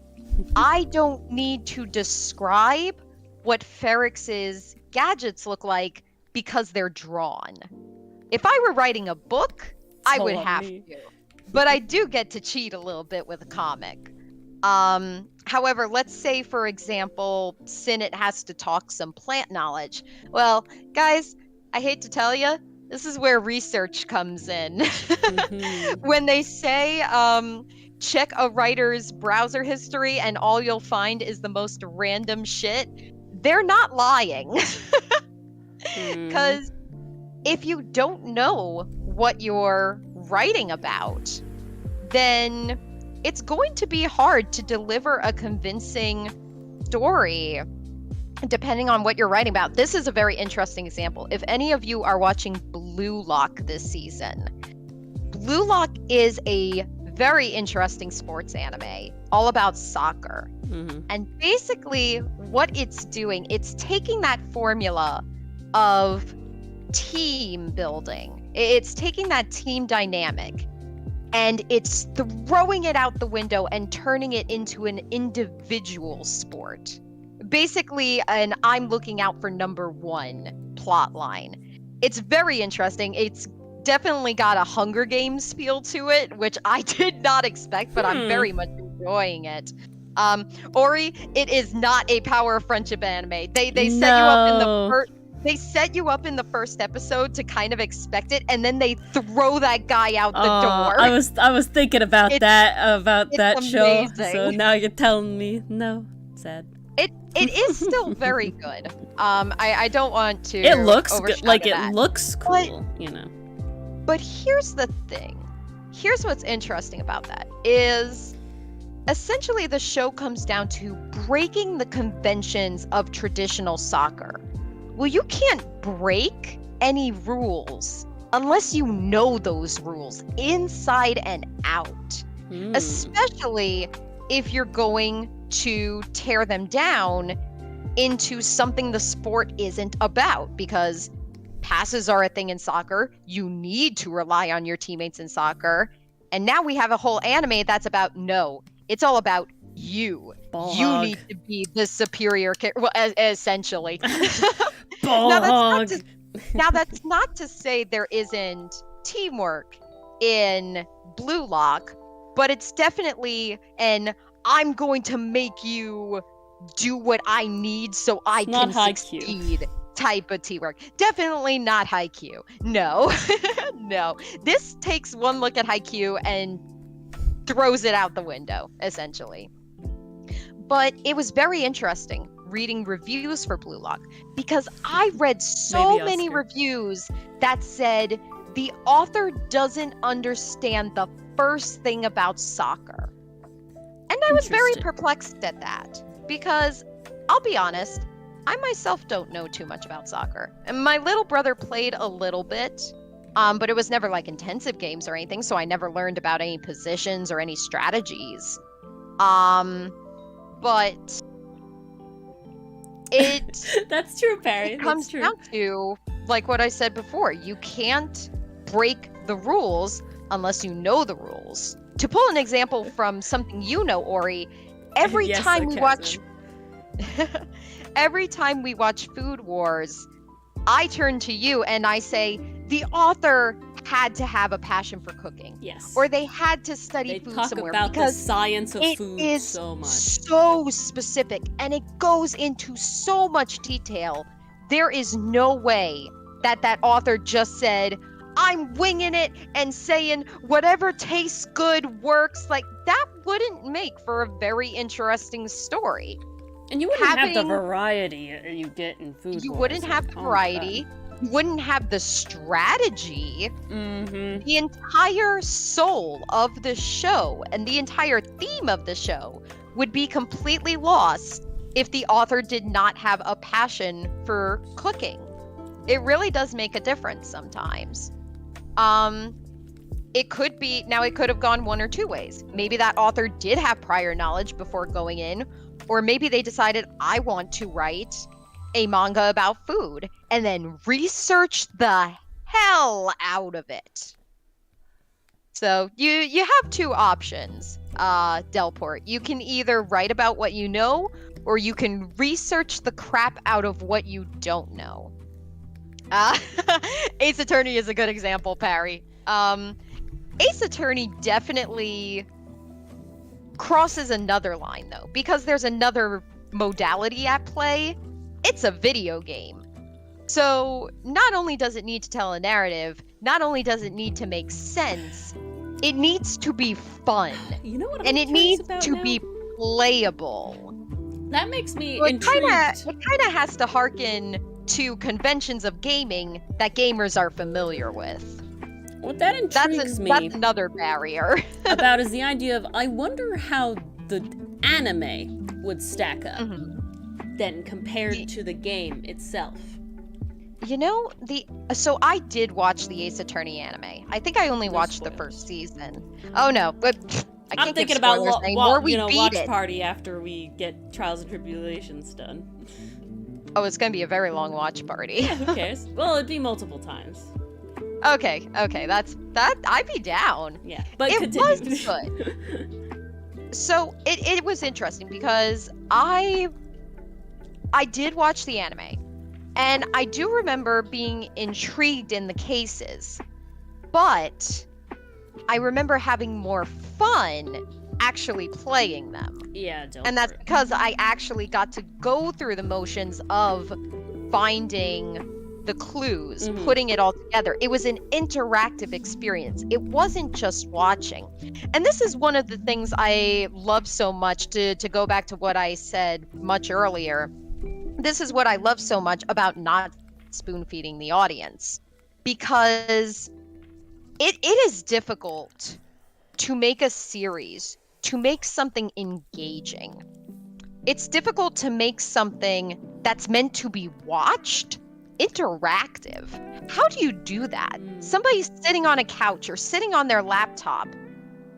I don't need to describe what Ferrix's gadgets look like because they're drawn. If I were writing a book, I would have to. But I do get to cheat a little bit with a comic. However, let's say, for example, Sinnott has to talk some plant knowledge. Well, guys, I hate to tell you, this is where research comes in. When they say, check a writer's browser history and all you'll find is the most random shit, they're not lying. Because if you don't know what you're writing about, then it's going to be hard to deliver a convincing story depending on what you're writing about. This is a very interesting example. If any of you are watching Blue Lock this season, Blue Lock is a very interesting sports anime all about soccer. And basically what it's doing, it's taking that formula of team building. It's taking that team dynamic and it's throwing it out the window and turning it into an individual sport. Basically, an I'm looking out for number one plot line. It's very interesting. It's definitely got a Hunger Games feel to it, which I did not expect, but I'm very much enjoying it. Ori, it is not a Power of Friendship anime. They set you up in the first. They set you up in the first episode to kind of expect it, and then they throw that guy out the door. I was thinking about that show. Amazing. So now you're telling me no. Sad. It is still very good. I don't want to. It looks good. Like that. It looks cool, you know. But here's the thing. Here's what's interesting about that is essentially the show comes down to breaking the conventions of traditional soccer. Well, you can't break any rules unless you know those rules inside and out, especially if you're going to tear them down into something the sport isn't about, because passes are a thing in soccer. You need to rely on your teammates in soccer. And now we have a whole anime that's about no. It's all about you. Bog. You need to be the superior character, well, essentially. Bog. Now that's not to say there isn't teamwork in Blue Lock, but it's definitely an I'm going to make you do what I need so I can succeed type of teamwork. Definitely not Haikyuu. No. No. This takes one look at Haikyuu and throws it out the window, essentially. But it was very interesting reading reviews for Blue Lock, because I read so many reviews that said the author doesn't understand the first thing about soccer. And I was very perplexed at that, because I'll be honest, I myself don't know too much about soccer. And my little brother played a little bit, But it was never like intensive games or anything, so I never learned about any positions or any strategies. But it That's true, Perry. it That's comes true. down to, like what I said before, you can't break the rules unless you know the rules. To pull an example from something you know, Ori, every Yes, time we watch Catherine. every time we watch Food Wars, I turn to you and I say, the author had to have a passion for cooking. Yes. Or they had to study They food talk somewhere about the because science of it food is so much. so specific and it goes into so much detail. There is no way that author just said, I'm winging it and saying whatever tastes good works. Like, that wouldn't make for a very interesting story. And you wouldn't have the having- variety you get in Food You Wars. wouldn't have the Oh my variety. You wouldn't have the strategy. God. Mm-hmm. The entire soul of the show and the entire theme of the show would be completely lost if the author did not have a passion for cooking. It really does make a difference sometimes. It could have gone one or two ways. Maybe that author did have prior knowledge before going in, or maybe they decided, I want to write a manga about food, and then research the hell out of it. So you have two options, Delport. You can either write about what you know, or you can research the crap out of what you don't know. Ace Attorney is a good example, Parry. Ace Attorney definitely crosses another line, though, because there's another modality at play. It's a video game. So not only does it need to tell a narrative, not only does it need to make sense, it needs to be fun. You know what I'm And it curious needs about to now? be playable. That makes me So it intrigued. kind of has to hearken to conventions of gaming that gamers are familiar with. What that intrigues me That's another barrier. about is the idea of, I wonder how the anime would stack up then compared to the game itself. You know, so I did watch the Ace Attorney anime. I think I only No watched the spoilers. first season. Oh no, but I can't I'm thinking give about spoilers anymore. We beat watch it. party after we get Trials and Tribulations done. Oh, it's gonna be a very long watch party. Who cares? Well, it'd be multiple times. Okay, that. I'd be down. Yeah, but It continue. was good. So it was interesting because I did watch the anime, and I do remember being intrigued in the cases, but I remember having more fun actually playing them. Yeah, don't. And that's worry. because I actually got to go through the motions of finding the clues, Mhm. putting it all together. It was an interactive experience. It wasn't just watching. And this is one of the things I love so much, to go back to what I said much earlier. This is what I love so much about not spoon feeding the audience, because it is difficult to make a series, to make something engaging. It's difficult to make something that's meant to be watched interactive. How do you do that? Somebody's sitting on a couch or sitting on their laptop.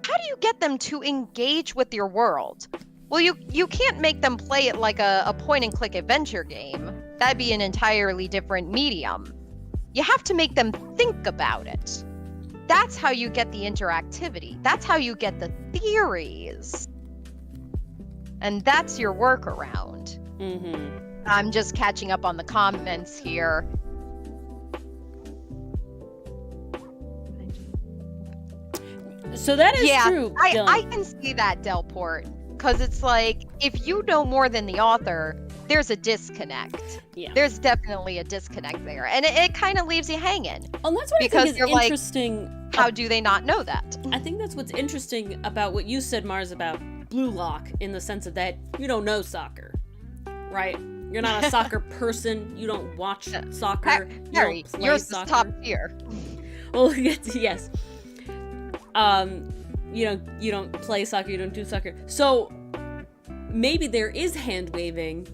How do you get them to engage with your world? Well, you can't make them play it like a point and click adventure game. That'd be an entirely different medium. You have to make them think about it. That's how you get the interactivity. That's how you get the theories. And that's your workaround. Mm-hmm. I'm just catching up on the comments here. So that is Yeah, true. I Dylan. can see that, Delport. Because it's like, if you know more than the author, there's a disconnect. Yeah. There's definitely a disconnect there. And it kind of leaves you hanging. Oh, that's what I because think is you're like, interesting. How do they not know that? I think that's what's interesting about what you said, Mars, about Blue Lock, in the sense of that you don't know soccer, right? You're not a soccer person. You don't watch soccer. Harry, you don't play yours is soccer. top tier. Well, yes. You don't play soccer. You don't do soccer. So maybe there is hand waving.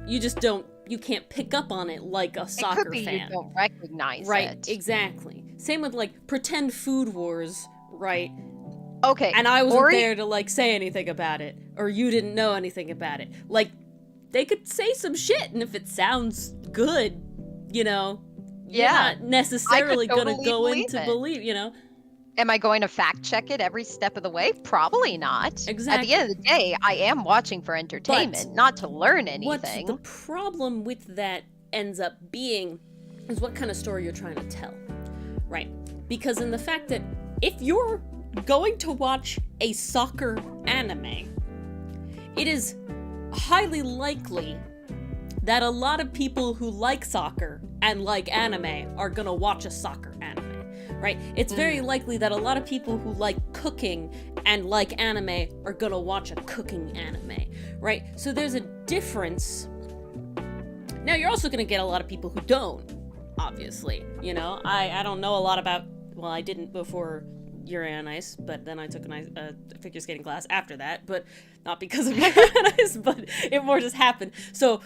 You just don't you can't pick up on it like a It soccer could be fan. you don't recognize Right, it. exactly. Same with like pretend food wars, right? Okay. And I wasn't or there to like say anything about it, or you didn't know anything about it. Like, they could say some shit, and if it sounds good, you know, you're Yeah, not necessarily gonna totally go believe into it. believe, you know? Am I going to fact check it every step of the way? Probably not. At the Exactly. end of the day, I am watching for entertainment, not to learn What the anything. problem with that ends up being is what kind of story you're trying to tell, right? Because in the fact that if you're going to watch a soccer anime, it is highly likely that a lot of people who like soccer and like anime are gonna watch a soccer anime, right? It's very likely that a lot of people who like cooking and like anime are gonna watch a cooking anime, right? So there's a difference. Now, you're also gonna get a lot of people who don't, obviously, you know? I don't know a lot about, well, I didn't before Yuri on Ice, but then I took a figure skating class after that, but not because of Yuri on Ice, but it more just happened. So,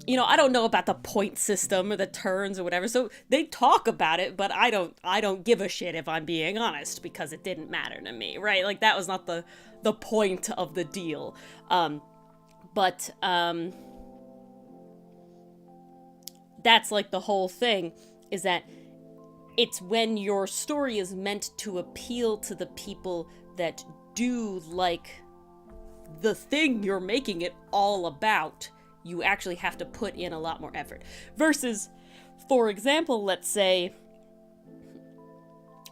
you know, I don't know about the point system or the turns or whatever. So they talk about it, but I don't give a shit, if I'm being honest, because it didn't matter to me, right? Like, that was not the point of the deal. That's like the whole thing, is that it's when your story is meant to appeal to the people that do like the thing you're making it all about, you actually have to put in a lot more effort. Versus, for example, let's say,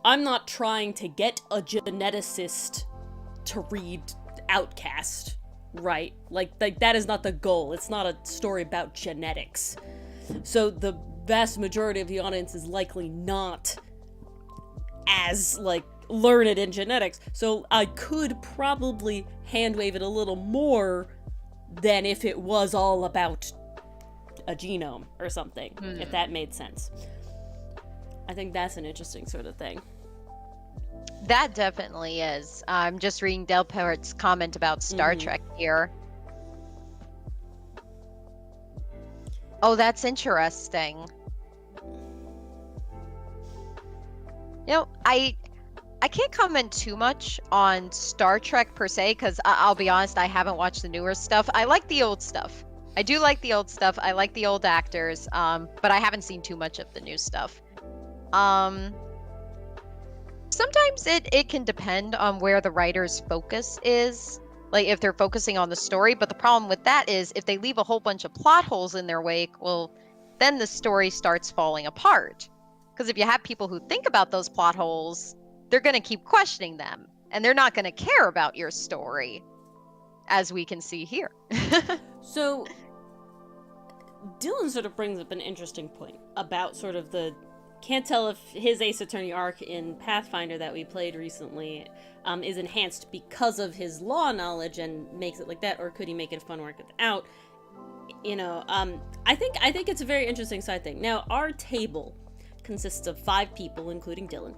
I'm not trying to get a geneticist to read Outcast, right? Like that is not the goal. It's not a story about genetics. So the vast majority of the audience is likely not as, like, learned in genetics. So I could probably hand-wave it a little more than if it was all about a genome or something, if that made sense. I think that's an interesting sort of thing. That definitely is. I'm just reading Del Parrot's comment about Star Trek here. Oh, that's interesting. You know, I can't comment too much on Star Trek per se, because I'll be honest, I haven't watched the newer stuff. I like the old stuff. I do like the old stuff. I like the old actors, but I haven't seen too much of the new stuff. Sometimes it can depend on where the writer's focus is. Like, if they're focusing on the story, but the problem with that is if they leave a whole bunch of plot holes in their wake, well, then the story starts falling apart. Because if you have people who think about those plot holes, they're going to keep questioning them, and they're not going to care about your story, as we can see here. So, Dylan sort of brings up an interesting point about sort of the... Can't tell if his Ace Attorney arc in Pathfinder that we played recently is enhanced because of his law knowledge and makes it like that, or could he make it fun work without? You know, I think it's a very interesting side thing. Now, our table consists of 5 people, including Dylan.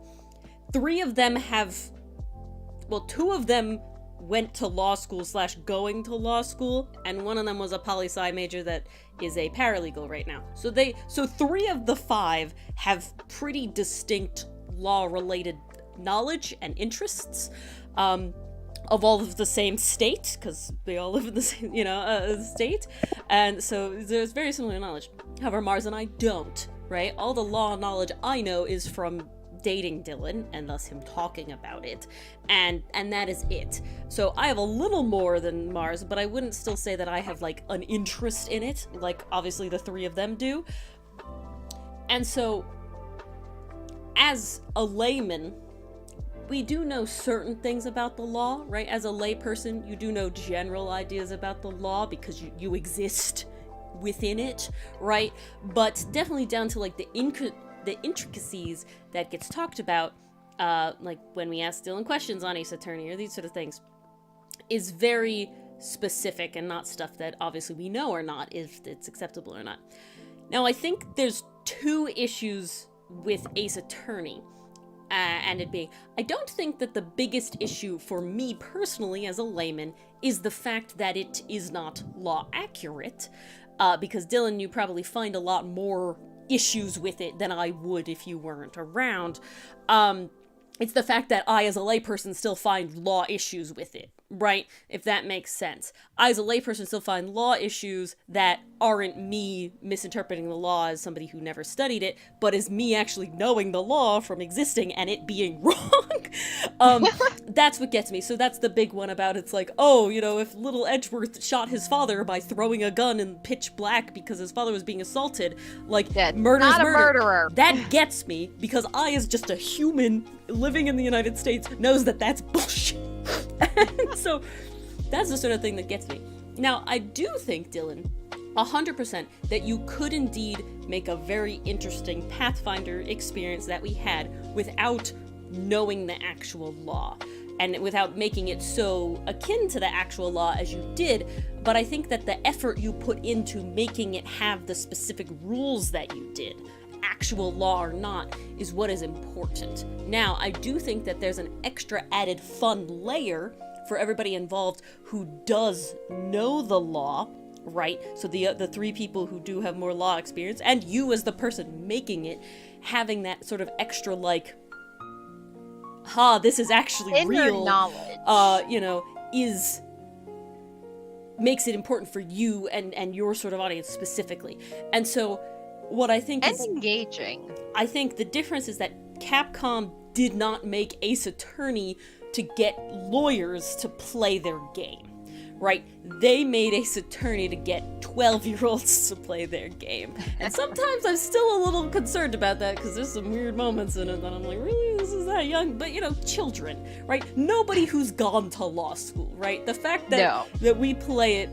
3 of them have... Well, 2 of them went to law school / going to law school, and one of them was a poli-sci major that is a paralegal right now. So 3 of the 5 have pretty distinct law-related knowledge and interests, of all of the same state, because they all live in the same, state, and so there's very similar knowledge. However, Mars and I don't, right? All the law knowledge I know is from dating Dylan, and thus him talking about it, and that is it. So I have a little more than Mars, but I wouldn't still say that I have, like, an interest in it, like obviously the 3 of them do. And so, as a layman, we do know certain things about the law, right? As a layperson, you do know general ideas about the law because you exist within it, right? But definitely down to, like, the intricacies that gets talked about, like when we ask Dylan questions on Ace Attorney or these sort of things, is very specific and not stuff that obviously we know or not, if it's acceptable or not. Now, I think there's 2 issues with Ace Attorney, and it being, I don't think that the biggest issue for me personally as a layman is the fact that it is not law accurate. because Dylan, you probably find a lot more issues with it than I would if you weren't around. It's the fact that I, as a layperson, still find law issues with it, right? If that makes sense. I, as a layperson, still find law issues that aren't me misinterpreting the law as somebody who never studied it, but is me actually knowing the law from existing and it being wrong. That's what gets me. So that's the big one about it's like, oh, you know, if little Edgeworth shot his father by throwing a gun in pitch black because his father was being assaulted, like, murder's not a murder. murderer. That gets me, because I, as just a human living in the United States, knows that that's bullshit. And so that's the sort of thing that gets me. Now, I do think, Dylan, 100% that you could indeed make a very interesting Pathfinder experience that we had without knowing the actual law, and without making it so akin to the actual law as you did. But I think that the effort you put into making it have the specific rules that you did, actual law or not, is what is important. Now, I do think that there's an extra added fun layer for everybody involved who does know the law, right? So the three people who do have more law experience, and you as the person making it, having that sort of extra, like, this is actually inner real knowledge, you know, makes it important for you and your sort of audience specifically. And so what I think and is engaging. I think the difference is that Capcom did not make Ace Attorney to get lawyers to play their game, right? They made Ace Attorney to get 12-year-olds to play their game. And sometimes I'm still a little concerned about that, because there's some weird moments in it that I'm like, really? This is that young? But, you know, children, right? Nobody who's gone to law school, right? The fact that, that we play it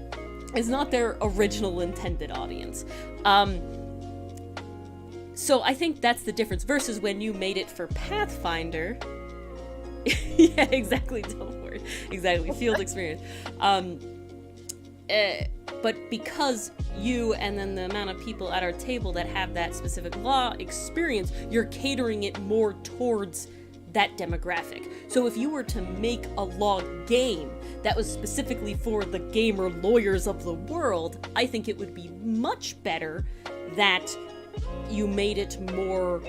is not their original intended audience. So I think that's the difference, versus when you made it for Pathfinder. Yeah, exactly, don't worry. Exactly, field experience. But because you and then the amount of people at our table that have that specific law experience, you're catering it more towards that demographic. So if you were to make a law game that was specifically for the gamer lawyers of the world, I think it would be much better that you made it more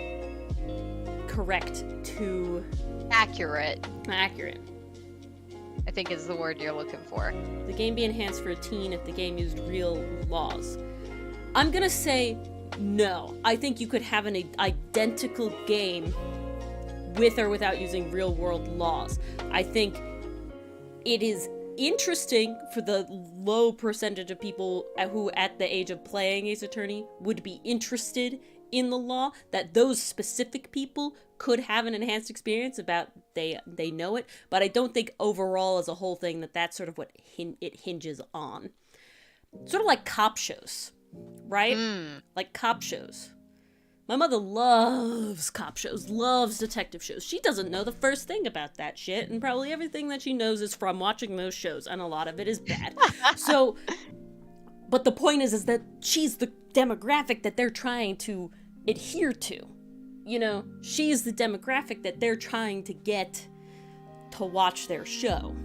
correct to... Accurate, I think is the word you're looking for. The game be enhanced for a teen if the game used real laws. I'm gonna say no. I think you could have an identical game with or without using real world laws. I think it is interesting for the low percentage of people who at the age of playing Ace Attorney would be interested in the law, that those specific people could have an enhanced experience about they know it, but I don't think overall as a whole thing that's sort of what it hinges on. Sort of like cop shows, right? Like cop shows. My mother loves cop shows, loves detective shows. She doesn't know the first thing about that shit, and probably everything that she knows is from watching those shows, and a lot of it is bad. So, but the point is that she's the demographic that they're trying to adhere to. You know, she's the demographic that they're trying to get to watch their show,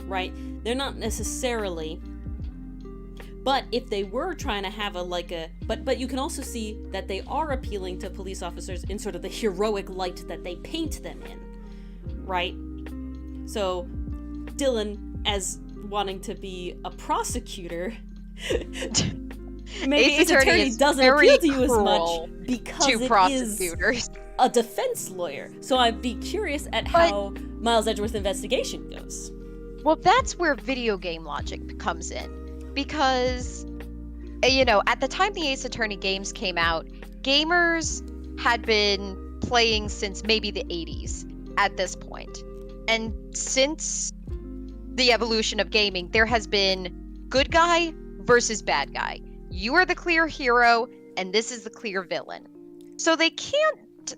right? They're not necessarily... But if they were trying to have but you can also see that they are appealing to police officers in sort of the heroic light that they paint them in, right? So, Dylan, as wanting to be a prosecutor, maybe Ace Attorney doesn't appeal to you as much because it is a defense lawyer. So I'd be curious at how Miles Edgeworth's investigation goes. Well, that's where video game logic comes in. Because, you know, at the time the Ace Attorney games came out, gamers had been playing since maybe the 80s at this point. And since the evolution of gaming, there has been good guy versus bad guy. You are the clear hero, and this is the clear villain. So they can't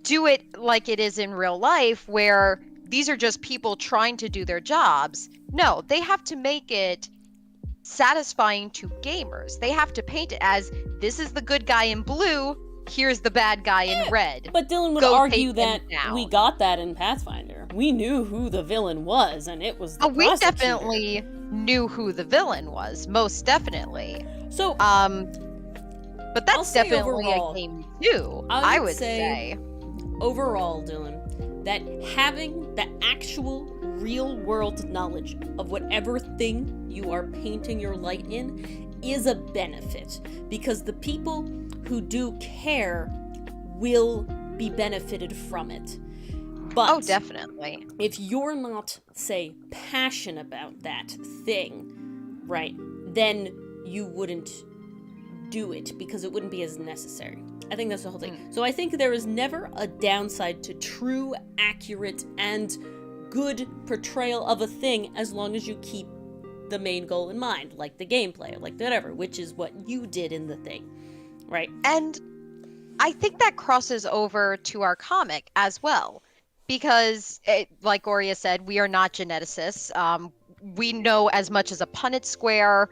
do it like it is in real life, where these are just people trying to do their jobs. No, they have to make it satisfying to gamers. They have to paint it as, this is the good guy in blue, here's the bad guy in red. But Dylan would argue that we got that in Pathfinder. We knew who the villain was, and it was the prosecutor. knew who the villain was, most definitely. So, But I'll that's say definitely overall, a game too, I I would would say- say. overall, Dylan, that having the actual real world knowledge of whatever thing you are painting your light in is a benefit, because the people who do care will be benefited from it. But Oh, definitely. if you're not, say, passionate about that thing, right, then you wouldn't do it because it wouldn't be as necessary. I think that's the whole thing. So I think there is never a downside to true, accurate, and good portrayal of a thing as long as you keep the main goal in mind, like the gameplay, like whatever, which is what you did in the thing, right? And I think that crosses over to our comic as well, because, like Gloria said, we are not geneticists. We know as much as a Punnett square,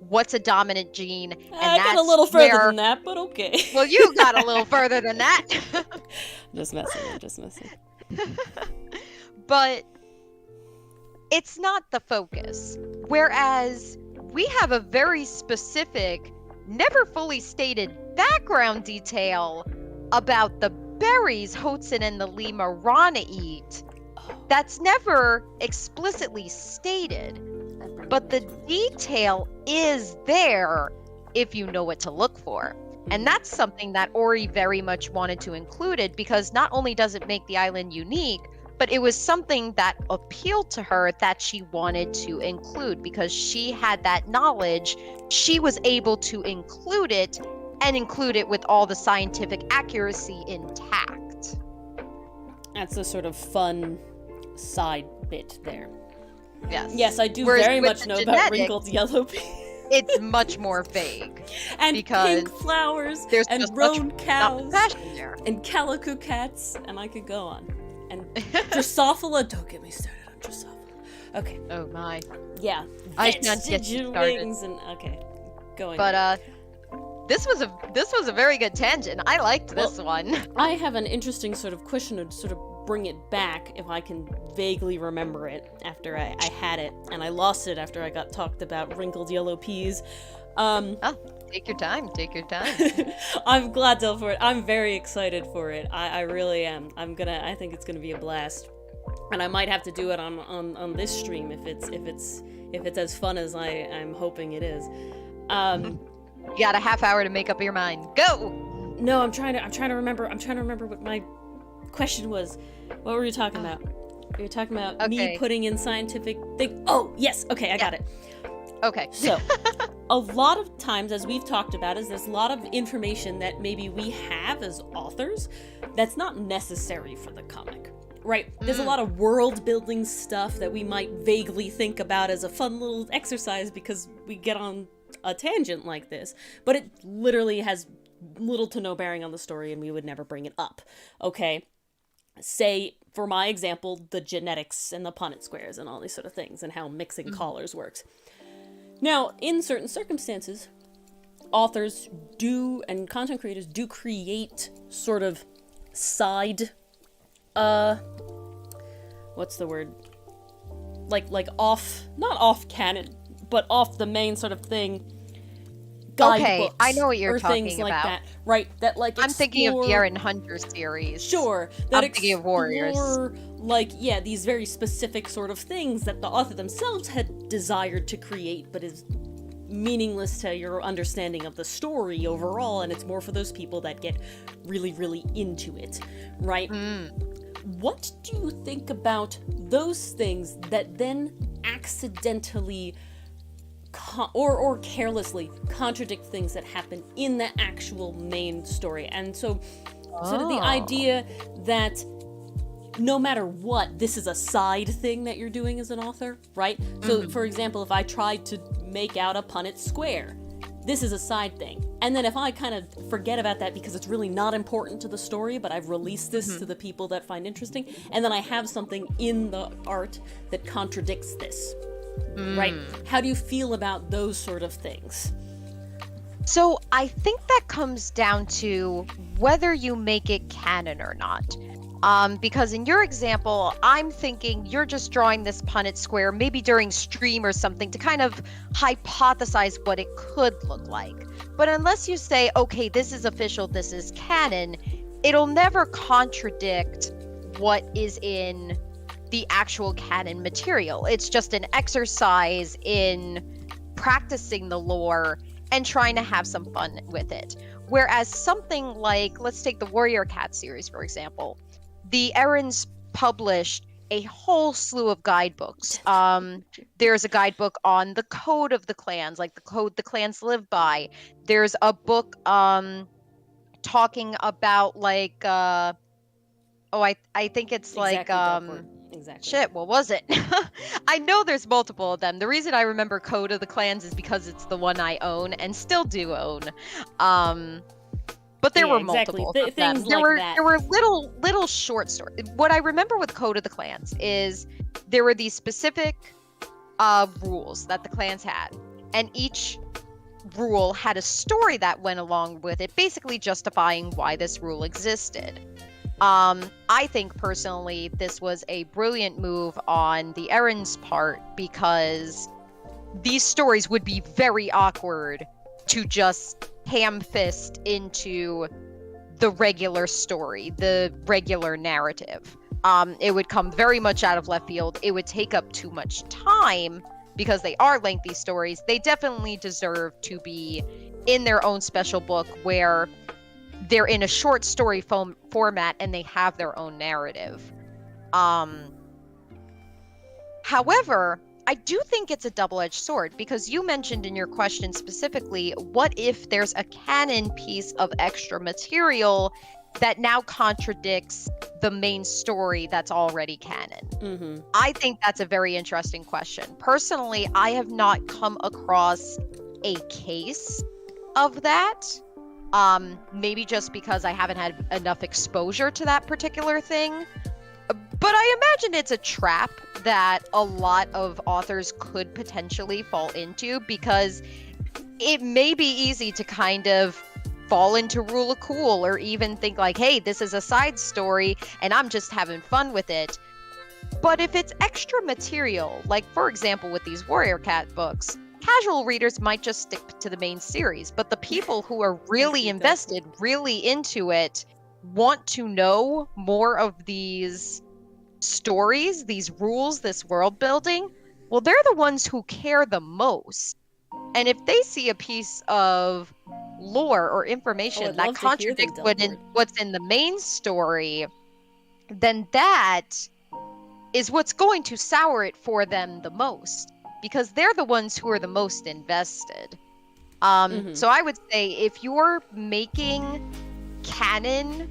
what's a dominant gene, and I got a that's little further where... than that, but okay. Well, you got a little further than that. Just messing, I'm just messing. But it's not the focus. Whereas we have a very specific, never fully stated background detail about the berries Hotsun and the Limarana eat. That's never explicitly stated, but the detail is there if you know what to look for. And that's something that Ori very much wanted to include it, because not only does it make the island unique, but it was something that appealed to her that she wanted to include, because she had that knowledge. She was able to include it, and include it with all the scientific accuracy intact. That's a sort of fun side bit there. Yes. Yes, I do Whereas very with much the know about genetics, wrinkled yellow pea. It's much more vague. And because pink flowers, there's and just much roan not cows, passion there. and calico cats, and I could go on. And Drosophila, don't get me started on Drosophila. Okay, Oh my. yeah. I can't get you started. Wings and okay, going. But this was a very good tangent. I liked this one. I have an interesting sort of question to sort of bring it back, if I can vaguely remember it after I had it, and I lost it after I got talked about wrinkled yellow peas. Oh, take your time. Take your time. I'm glad for it. I'm very excited for it. I really am. I think it's gonna be a blast, and I might have to do it on this stream if it's as fun as I'm hoping it is. You got a half hour to make up your mind. Go. No, I'm trying to remember what my question was. What were you talking about? You were talking about me putting in scientific thing. Oh, yes. Okay, I got it. Okay. So, a lot of times, as we've talked about, there's a lot of information that maybe we have as authors that's not necessary for the comic, right? There's a lot of world building stuff that we might vaguely think about as a fun little exercise because we get on a tangent like this, but it literally has little to no bearing on the story and we would never bring it up, okay? Say, for my example, the genetics and the Punnett squares and all these sort of things and how mixing collars works. Now, in certain circumstances, authors do, and content creators do create sort of side, what's the word? Like off, not off canon, but off the main sort of thing. Okay, I know what you're or talking things like about. that, right? That like I'm thinking of the explore- Aaron Hunter series. Sure, that I'm thinking of Warriors. explore, like, yeah, these very specific sort of things that the author themselves had desired to create, but is meaningless to your understanding of the story overall, and it's more for those people that get really, really into it, right? What do you think about those things that then accidentally or carelessly contradict things that happen in the actual main story? And so sort of the idea that no matter what, this is a side thing that you're doing as an author, right? So, for example, if I tried to make out a Punnett square, this is a side thing. And then if I kind of forget about that because it's really not important to the story, but I've released this to the people that find interesting, and then I have something in the art that contradicts this, right? How do you feel about those sort of things? So I think that comes down to whether you make it canon or not. Because in your example, I'm thinking you're just drawing this Punnett square maybe during stream or something to kind of hypothesize what it could look like. But unless you say, okay, this is official, this is canon, it'll never contradict what is in the actual canon material. It's just an exercise in practicing the lore and trying to have some fun with it. Whereas something like, let's take the Warrior Cat series, for example. The Erins published a whole slew of guidebooks. There's a guidebook on the code of the clans, like the code the clans live by. There's a book talking about like I think it's Exactly, like exactly. shit, what was it? I know there's multiple of them. The reason I remember Code of the Clans is because it's the one I own and still do own. But there were multiple of them. Things There like were that. there were little short stories. What I remember with Code of the Clans is there were these specific rules that the clans had, and each rule had a story that went along with it, basically justifying why this rule existed. I think personally this was a brilliant move on the Erin's part because these stories would be very awkward to just ham fist into the regular story, the regular narrative. It would come very much out of left field. It would take up too much time because they are lengthy stories. They definitely deserve to be in their own special book where they're in a short story format and they have their own narrative. However, I do think it's a double-edged sword because you mentioned in your question specifically, what if there's a canon piece of extra material that now contradicts the main story that's already canon? Mm-hmm. I think that's a very interesting question. Personally, I have not come across a case of that. Maybe just because I haven't had enough exposure to that particular thing. But I imagine it's a trap that a lot of authors could potentially fall into because it may be easy to kind of fall into Rule of Cool or even think like, hey, this is a side story and I'm just having fun with it. But if it's extra material, like for example with these Warrior Cat books, casual readers might just stick to the main series, but the people who are really invested, really into it, want to know more of these stories, these rules, this world building. Well, they're the ones who care the most. And if they see a piece of lore or information that contradicts what's in the main story, then that is what's going to sour it for them the most. Because they're the ones who are the most invested. So I would say if you're making canon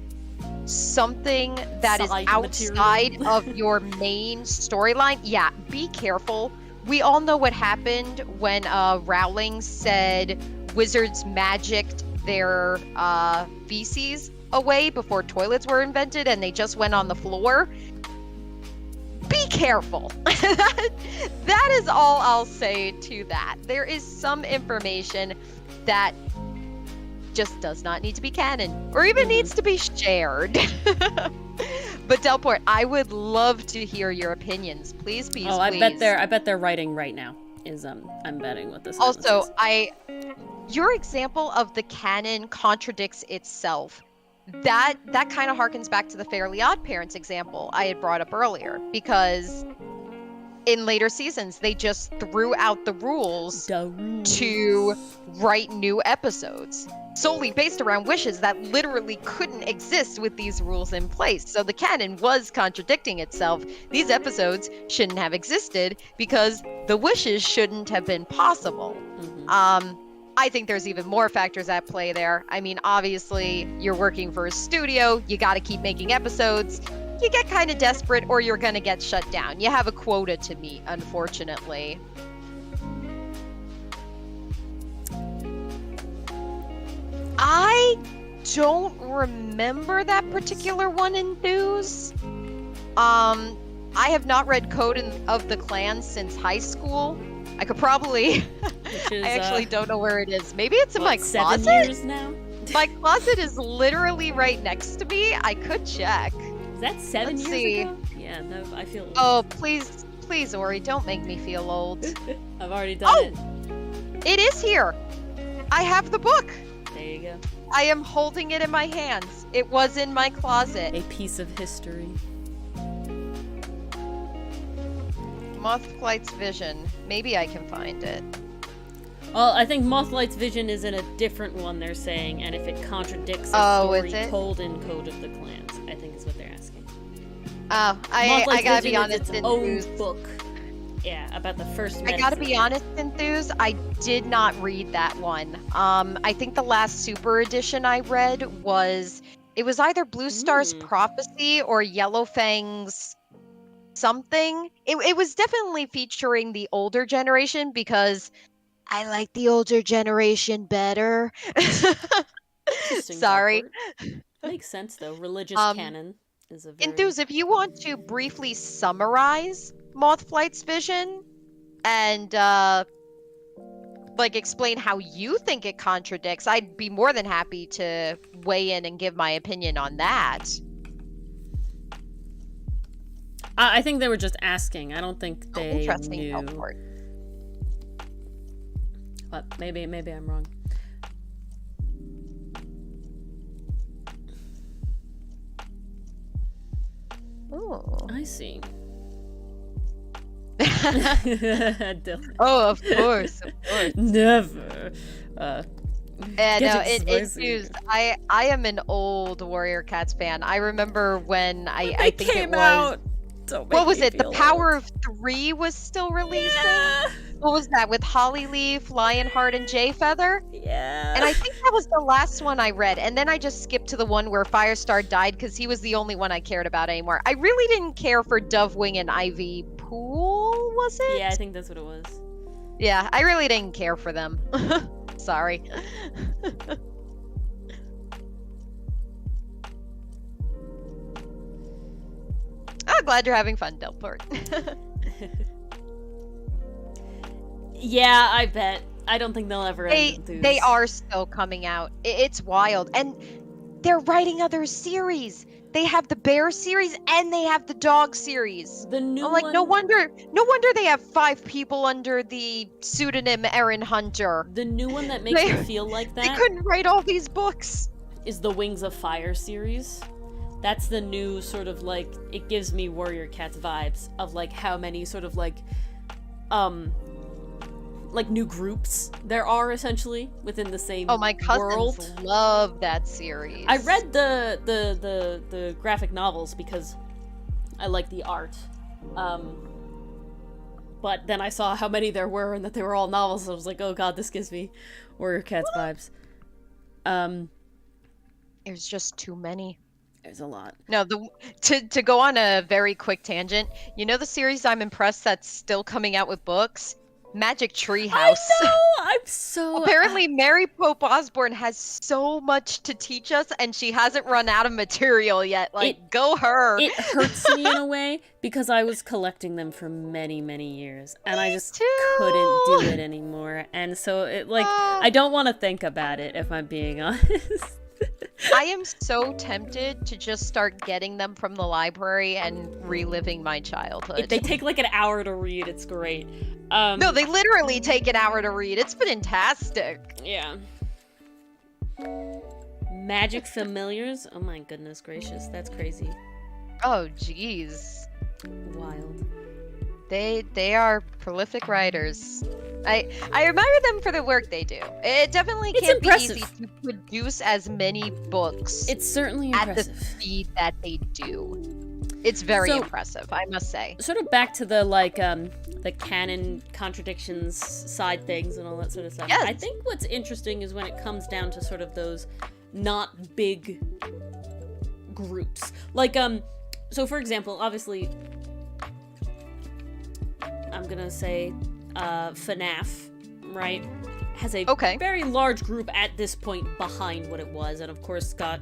something that is outside of your main storyline, yeah, be careful. We all know what happened when Rowling said wizards magicked their feces away before toilets were invented and they just went on the floor. Be careful. That is all I'll say to that. There is some information that just does not need to be canon or even needs to be shared. But Delport, I would love to hear your opinions. Please. I bet they're writing right now. I'm betting what this also is. Your example of the canon contradicts itself. That kind of harkens back to the Fairly Odd Parents example I had brought up earlier, because in later seasons they just threw out the rules to write new episodes solely based around wishes that literally couldn't exist with these rules in place. So the canon was contradicting itself. These episodes shouldn't have existed because the wishes shouldn't have been possible. I think there's even more factors at play there. I mean, obviously, you're working for a studio, you gotta keep making episodes. You get kind of desperate or you're gonna get shut down. You have a quota to meet, unfortunately. I don't remember that particular one in news. I have not read Code of the Clans since high school. I could probably... I actually don't know where it is. Maybe it's in my closet? 7 years now? My closet is literally right next to me. I could check. Was that 7 Let's years see. ago? Yeah, no, I feel old. Oh, please, please, Ori, don't make me feel old. I've already done it. It is here. I have the book. There you go. I am holding it in my hands. It was in my closet. A piece of history. Mothflight's Vision. Maybe I can find it. Well, I think Mothlight's vision is in a different one, they're saying, and if it contradicts a is story it? told in Code of the Clans, I think is what they're asking. Oh, I Mothlight's gotta vision be honest, is its own Enthuse. book. Yeah, about the first I gotta medicine. be honest, Enthuse, I did not read that one. I think the last Super Edition I read was, it was either Blue Star's Prophecy or Yellowfang's something. It was definitely featuring the older generation because I like the older generation better. Interesting. Sorry. Makes sense, though. Religious canon is a very... Enthuse, if you want to briefly summarize Mothflight's vision and like explain how you think it contradicts, I'd be more than happy to weigh in and give my opinion on that. I think they were just asking. I don't think they Interesting. knew. Go for it. But maybe I'm wrong. Oh. I see. Oh, of course, of course. Never. Yeah, no, Getting it's spicy. used. I am an old Warrior Cats fan. I remember when I think came it was. out. Don't make What was me it? The feel Power old. of 3 was still releasing. Yeah. What was that with Hollyleaf, Lionheart, and Jayfeather? Yeah. And I think that was the last one I read. And then I just skipped to the one where Firestar died because he was the only one I cared about anymore. I really didn't care for Dovewing and Ivy Pool, was it? Yeah, I think that's what it was. Yeah, I really didn't care for them. Sorry. I'm glad you're having fun, Delport. Yeah, I bet. I don't think they'll ever end Enthuse. They are still coming out. It's wild. And they're writing other series. They have the bear series and they have the dog series. The new I'm like, one, no wonder they have 5 people under the pseudonym Aaron Hunter. The new one that makes me feel like They that couldn't write all these books. is the Wings of Fire series. That's the new sort of like, it gives me Warrior Cats vibes of like how many sort of like new groups there are essentially within the same Oh, my cousins world. love that series. I read the graphic novels because I like the art. But then I saw how many there were and that they were all novels, so I was like, oh god, this gives me Warrior Cats vibes. There's just too many. There's a lot. No, to go on a very quick tangent, you know the series I'm impressed that's still coming out with books? Magic Treehouse. I know! I'm so... Apparently, Mary Pope Osborne has so much to teach us, and she hasn't run out of material yet. Like, go her! It hurts me in a way, because I was collecting them for many, many years, and I just couldn't do it anymore. And so, I don't want to think about it, if I'm being honest. I am so tempted to just start getting them from the library and reliving my childhood. They take like an hour to read, it's great. No, they literally take an hour to read. It's fantastic. Yeah. Magic Familiars? Oh my goodness gracious, that's crazy. Oh, jeez. Wild. They are prolific writers. I admire them for the work they do. It definitely It's can't impressive. be easy to produce as many books It's certainly at the impressive. speed that they do. It's very So- impressive, I must say. Sort of back to the the canon contradictions side things and all that sort of stuff. Yes. I think what's interesting is when it comes down to sort of those not big groups. Like so for example, obviously I'm gonna say FNAF, right? Has a Okay. very large group at this point behind what it was, and of course got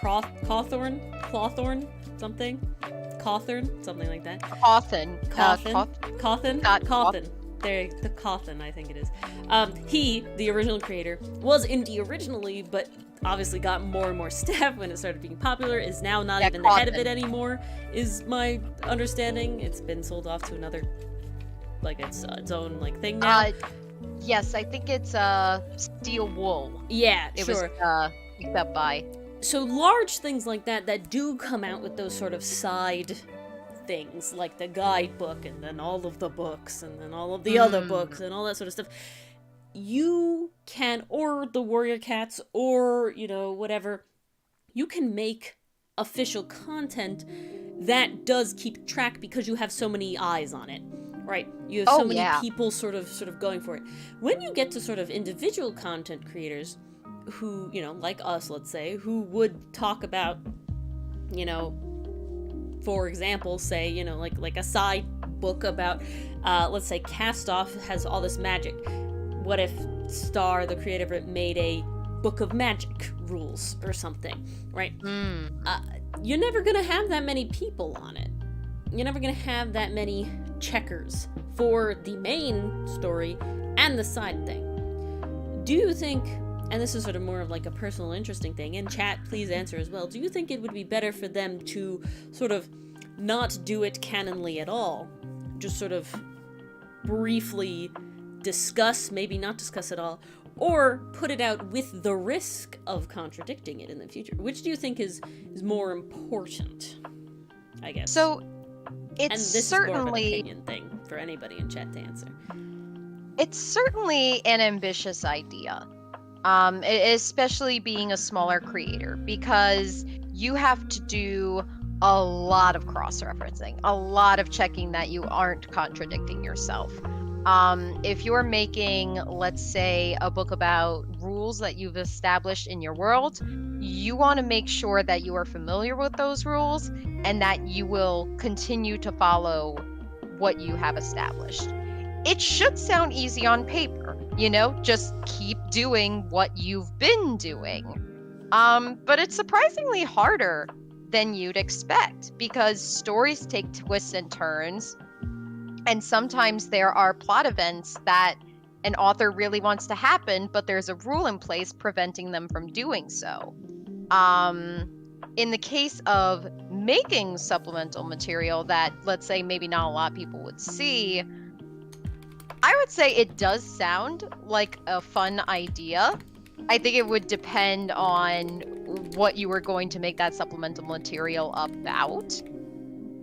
Cawthorn, something like that. Cawthon. Cawthon. Scott Cawthon. There, the Cawthon, I think it is. He, the original creator, was indie originally, but obviously got more and more staff when it started being popular, is now not Yeah, even the head of Crossan. it anymore, is my understanding. It's been sold off to another, like, its own, like, thing now. Yes, I think it's Steel Wool. Yeah, It sure. was picked up by. So large things like that do come out with those sort of side things, like the guidebook, and then all of the books, and then all of the other books, and all that sort of stuff. You can, or the Warrior Cats, or, you know, whatever, you can make official content that does keep track because you have so many eyes on it, right? You have so many people sort of going for it. When you get to sort of individual content creators who, you know, like us, let's say, who would talk about, you know, for example, say, you know, like a side book about, let's say, Cast Off has all this magic. What if Star, the creator of it, made a book of magic rules or something, right? You're never gonna have that many people on it. You're never gonna have that many checkers for the main story and the side thing. Do you think, and this is sort of more of like a personal interesting thing, and chat, please answer as well, do you think it would be better for them to sort of not do it canonly at all? Just sort of briefly discuss, maybe not discuss at all, or put it out with the risk of contradicting it in the future? Which do you think is more important, I guess? So, it's and this certainly is more of an opinion thing for anybody in chat to answer. It's certainly an ambitious idea, especially being a smaller creator, because you have to do a lot of cross-referencing, a lot of checking that you aren't contradicting yourself. If you're making, let's say, a book about rules that you've established in your world, you want to make sure that you are familiar with those rules and that you will continue to follow what you have established. It should sound easy on paper, you know, just keep doing what you've been doing. But it's surprisingly harder than you'd expect, because stories take twists and turns. And sometimes there are plot events that an author really wants to happen, but there's a rule in place preventing them from doing so. In the case of making supplemental material that, let's say, maybe not a lot of people would see, I would say it does sound like a fun idea. I think it would depend on what you were going to make that supplemental material about.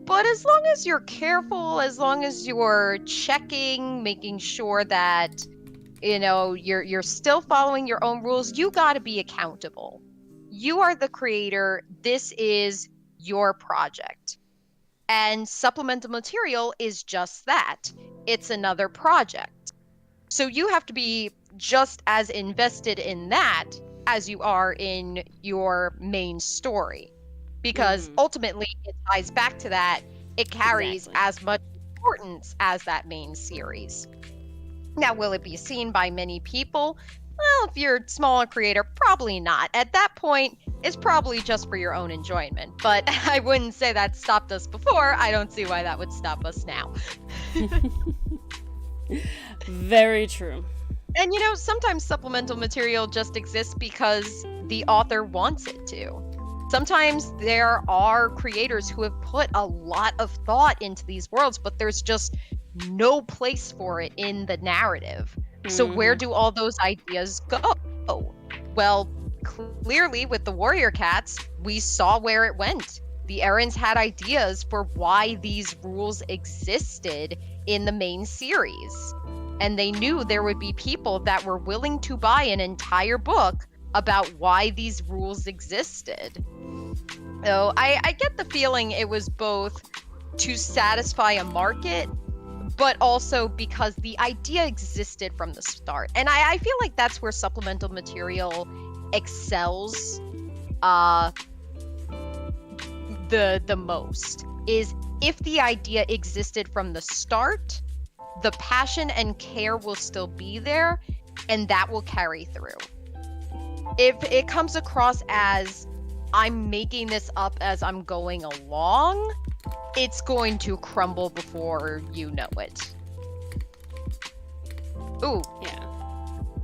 But as long as you're careful, as long as you're checking, making sure that, you know, you're still following your own rules, you got to be accountable. You are the creator. This is your project. And supplemental material is just that. It's another project. So you have to be just as invested in that as you are in your main story. Because ultimately it ties back to that. It carries as much importance as that main series. Now, will it be seen by many people? Well, if you're a smaller creator, probably not. At that point, it's probably just for your own enjoyment. But I wouldn't say that stopped us before. I don't see why that would stop us now. Very true. And you know, sometimes supplemental material just exists because the author wants it to. Sometimes there are creators who have put a lot of thought into these worlds, but there's just no place for it in the narrative. So where do all those ideas go? Well, clearly with the Warrior Cats, we saw where it went. The Errands had ideas for why these rules existed in the main series. And they knew there would be people that were willing to buy an entire book about why these rules existed. So I get the feeling it was both to satisfy a market, but also because the idea existed from the start. And I feel like that's where supplemental material excels the most, is if the idea existed from the start, the passion and care will still be there, and that will carry through. If it comes across as I'm making this up as I'm going along, it's going to crumble before you know it. Ooh. Yeah.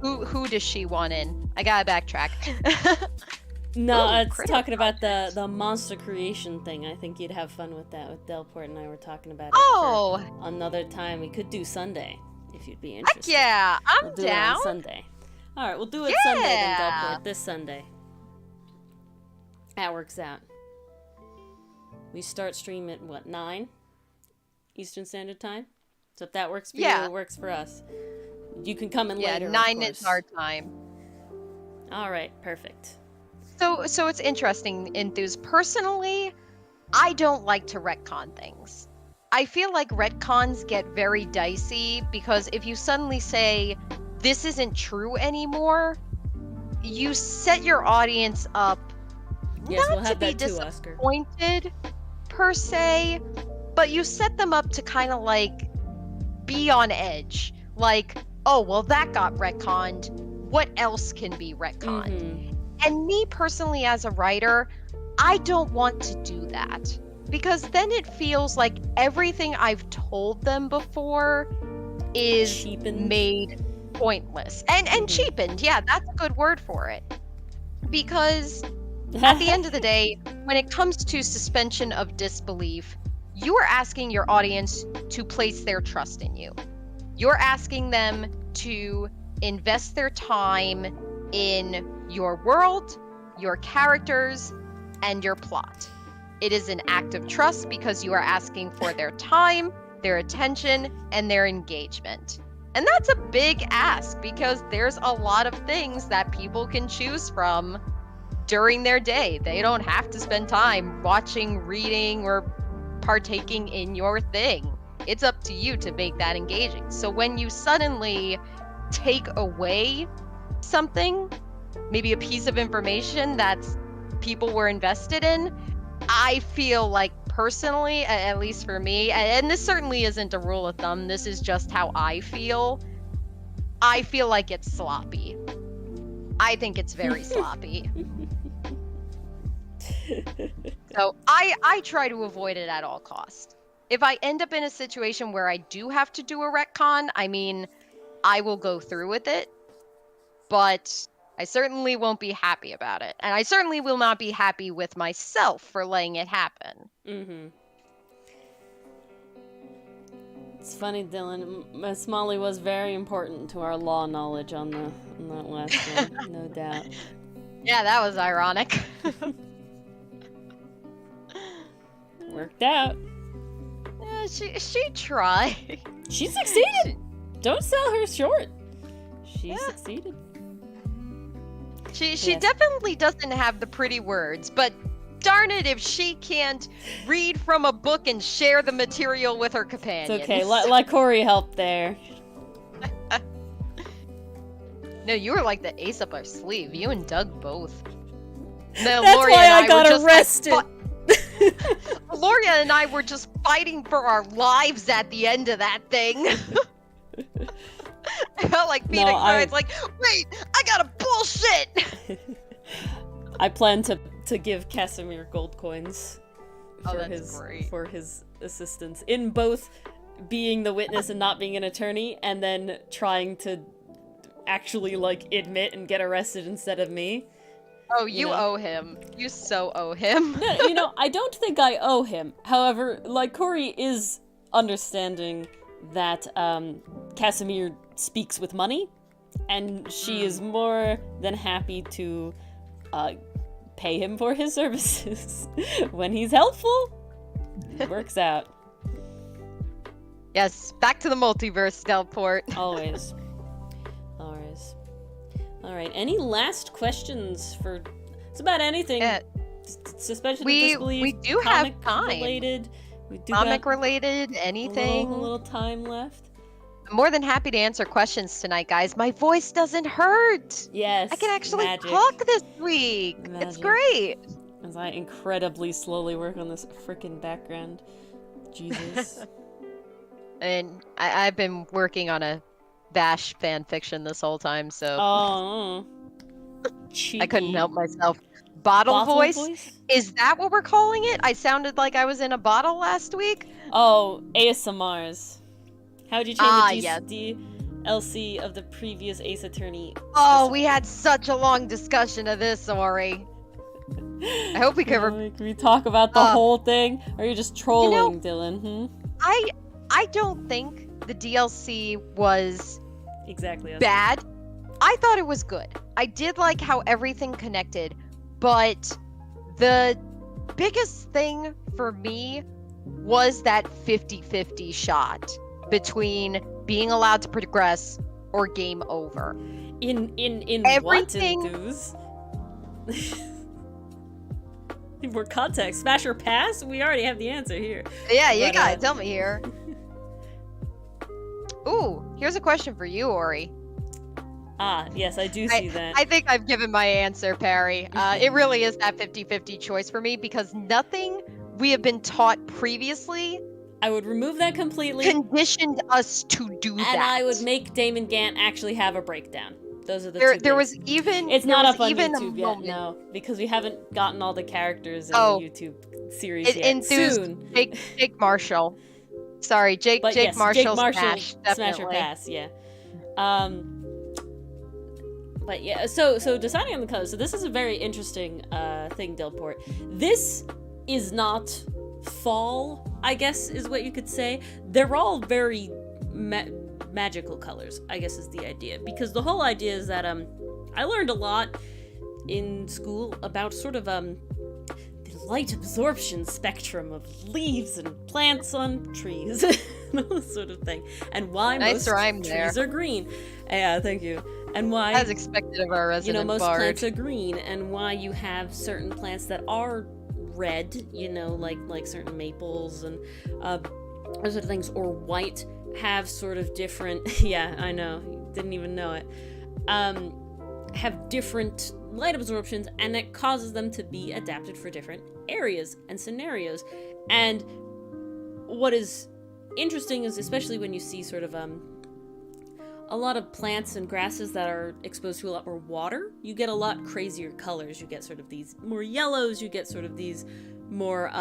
Who does she want in? I gotta backtrack. No, Ooh, it's critter talking about projects. the monster creation thing. I think you'd have fun with that. With Delport and I were talking about it Oh, for another time. We could do Sunday if you'd be heck interested. yeah, We'll I'm do it on down. Sunday. All right, we'll do it Sunday then, Yeah. Delport. This Sunday. That works out. We start stream at what, 9 Eastern Standard Time? So if that works for you, Yeah. it works for us. You can come in Yeah, later. 9 of is course. our time. All right, perfect. So it's interesting, Enthuse. Personally, I don't like to retcon things. I feel like retcons get very dicey because if you suddenly say this isn't true anymore, you set your audience up Yes, not we'll to have be that too, Oscar. disappointed per se, but you set them up to kind of like be on edge. Like, oh, well, that got retconned. What else can be retconned? Mm-hmm. And me personally, as a writer, I don't want to do that because then it feels like everything I've told them before is Cheapened. made pointless and cheapened. Yeah, that's a good word for it. Because at the end of the day, when it comes to suspension of disbelief, you are asking your audience to place their trust in you. You're asking them to invest their time in your world, your characters, and your plot. It is an act of trust because you are asking for their time, their attention, and their engagement. And that's a big ask because there's a lot of things that people can choose from during their day. They don't have to spend time watching, reading, or partaking in your thing. It's up to you to make that engaging. So when you suddenly take away something, maybe a piece of information that people were invested in, I feel like personally, at least for me, and this certainly isn't a rule of thumb, this is just how I feel like it's sloppy. I think it's very sloppy. So I try to avoid it at all costs. If I end up in a situation where I do have to do a retcon, I mean, I will go through with it, but I certainly won't be happy about it. And I certainly will not be happy with myself for letting it happen. Mm-hmm. It's funny, Dylan. Miss Molly was very important to our law knowledge on that last one, no doubt. Yeah, that was ironic. Worked out. Yeah, she tried. She succeeded. Don't sell her short. She succeeded. She Yes. definitely doesn't have the pretty words, but darn it if she can't read from a book and share the material with her companions. It's okay. Let Corey help there. No, you were like the ace up our sleeve. You and Doug both. No, That's Loria why and I got were just arrested. Loria and I were just fighting for our lives at the end of that thing. I felt like Phoenix Wright's like, wait, I got a bullshit. I plan to give Casimir gold coins for his assistance in both being the witness and not being an attorney, and then trying to actually like admit and get arrested instead of me. Oh, you owe him. You so owe him. No, I don't think I owe him. However, like, Corey is understanding that Casimir speaks with money, and she is more than happy to pay him for his services when he's helpful. It works out. Yes, back to the multiverse, Delport. Always. All right. Any last questions for? It's about anything. Suspension of disbelief. We do have time. Related. We do comic related. Anything. A little time left. I'm more than happy to answer questions tonight, guys. My voice doesn't hurt. Yes. I can actually magic. talk this week. Magic. It's great. As I incredibly slowly work on this freaking background. Jesus. And I've been working on a Bash fan fiction this whole time, so Oh. I couldn't help myself. Bottle voice? Is that what we're calling it? I sounded like I was in a bottle last week. Oh, ASMRs. How would you change the LC of the previous Ace Attorney. Oh, we had such a long discussion of this, Ori. I hope we could. Can we talk about the whole thing? Or are you just trolling, Dylan? I don't think the DLC was exactly bad. I thought it was good. I did like how everything connected, but the biggest thing for me was that 50-50 shot between being allowed to progress or game over. In everything... what, Enthuse? More context. Smash or pass? We already have the answer here. Yeah, you gotta tell me here. Ooh, here's a question for you, Ori. Ah, yes, I do see that. I think I've given my answer, Perry. It really is that 50-50 choice for me because nothing we have been taught previously... I would remove that completely. ...conditioned us to do that. And I would make Damon Gant actually have a breakdown. Those are the two there things. was even... It's not up on even YouTube yet, no. Because we haven't gotten all the characters in the YouTube series yet. Enthused Soon. Jake Marshall. Sorry, Jake Marshall Smash, Smash or pass, yeah. But yeah, so deciding on the colors. So this is a very interesting thing, Delport. This is not fall, I guess is what you could say. They're all very magical colors, I guess is the idea. Because the whole idea is that I learned a lot in school about sort of the light absorption spectrum of leaves and plants on trees and all this sort of thing, and why most trees are green. Yeah, thank you. And why, as expected of our resident most bard. plants are green, and why you have certain plants that are red, like certain maples and those sort of things, or white, have sort of different. Yeah, I know, didn't even know it. Have different light absorptions, and it causes them to be adapted for different areas and scenarios. And what is interesting is, especially when you see sort of a lot of plants and grasses that are exposed to a lot more water, you get a lot crazier colors. You get sort of these more yellows, you get sort of these more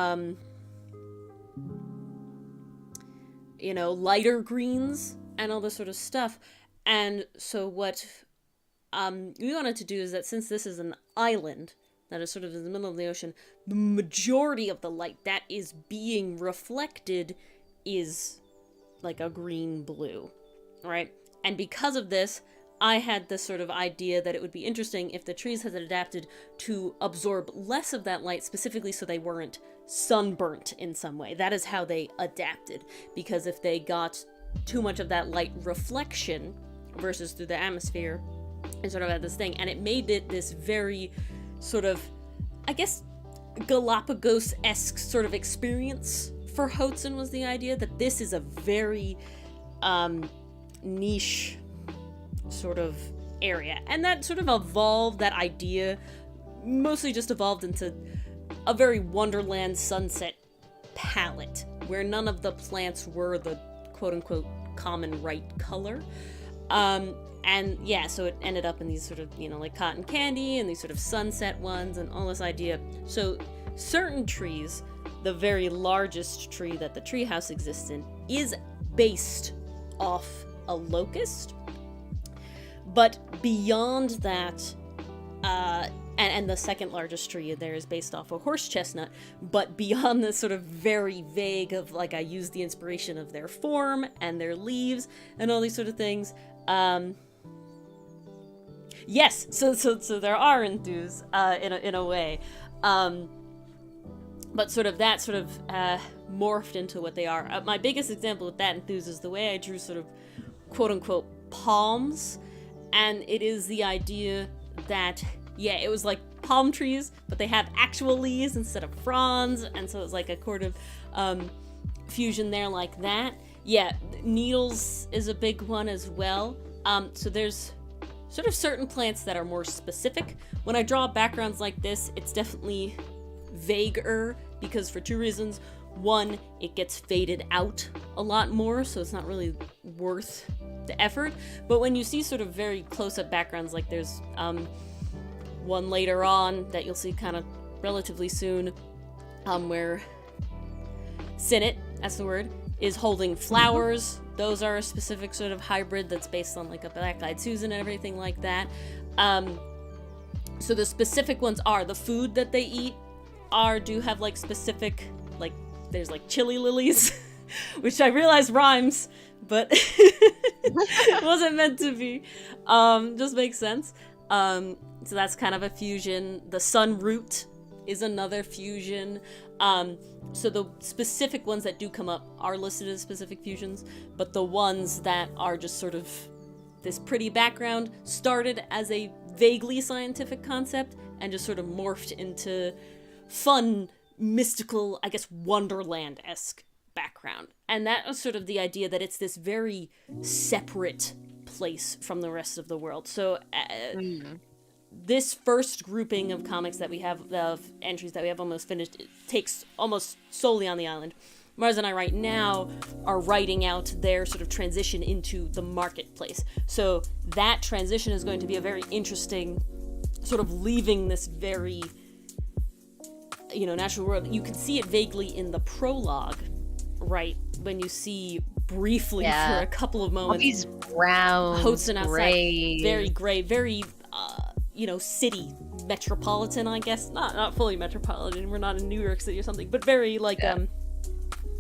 lighter greens and all this sort of stuff. And so what we wanted to do is that, since this is an island that is sort of in the middle of the ocean, the majority of the light that is being reflected is like a green-blue, right? And because of this, I had this sort of idea that it would be interesting if the trees had adapted to absorb less of that light, specifically so they weren't sunburnt in some way. That is how they adapted, because if they got too much of that light reflection versus through the atmosphere, and sort of had this thing, and it made it this very sort of, I guess, Galapagos-esque sort of experience for Hudson. Was the idea that this is a very niche sort of area, and that sort of evolved, that idea mostly just evolved into a very Wonderland sunset palette, where none of the plants were the quote-unquote common right color. And yeah, so it ended up in these sort of, like cotton candy and these sort of sunset ones and all this idea. So certain trees, the very largest tree that the treehouse exists in, is based off a locust. But beyond that, and the second largest tree there is based off a horse chestnut, but beyond this sort of very vague of, like, I used the inspiration of their form and their leaves and all these sort of things, yes, so there are enthus, in a way, but sort of that sort of morphed into what they are. My biggest example with that enthus is the way I drew sort of quote-unquote palms, and it is the idea that, yeah, it was like palm trees, but they have actual leaves instead of fronds, and so it's like a sort of fusion there like that. Yeah, needles is a big one as well. So there's sort of certain plants that are more specific. When I draw backgrounds like this, it's definitely vaguer, because for two reasons. One, it gets faded out a lot more, so it's not really worth the effort. But when you see sort of very close-up backgrounds, like there's one later on that you'll see kind of relatively soon, where Sinnit, that's the word, is holding flowers those are a specific sort of hybrid that's based on like a Black-Eyed Susan and everything like that. So the specific ones are the food that they eat do have like specific, like there's like chili lilies, which I realize rhymes, but it wasn't meant to be. Just makes sense. So that's kind of a fusion. The sun root is another fusion. So the specific ones that do come up are listed as specific fusions, but the ones that are just sort of this pretty background started as a vaguely scientific concept and just sort of morphed into fun, mystical, I guess, Wonderland-esque background. And that was sort of the idea that it's this very separate place from the rest of the world. So this first grouping of comics that we have, of entries that we have almost finished, it takes almost solely on the island. Mars and I right now are writing out their sort of transition into the marketplace. So that transition is going to be a very interesting sort of leaving this very, natural world. You can see it vaguely in the prologue, right? When you see briefly for a couple of moments. All these browns, Hudson outside, gray. very gray, very, city, metropolitan, I guess. Not fully metropolitan. We're not in New York City or something, but very like,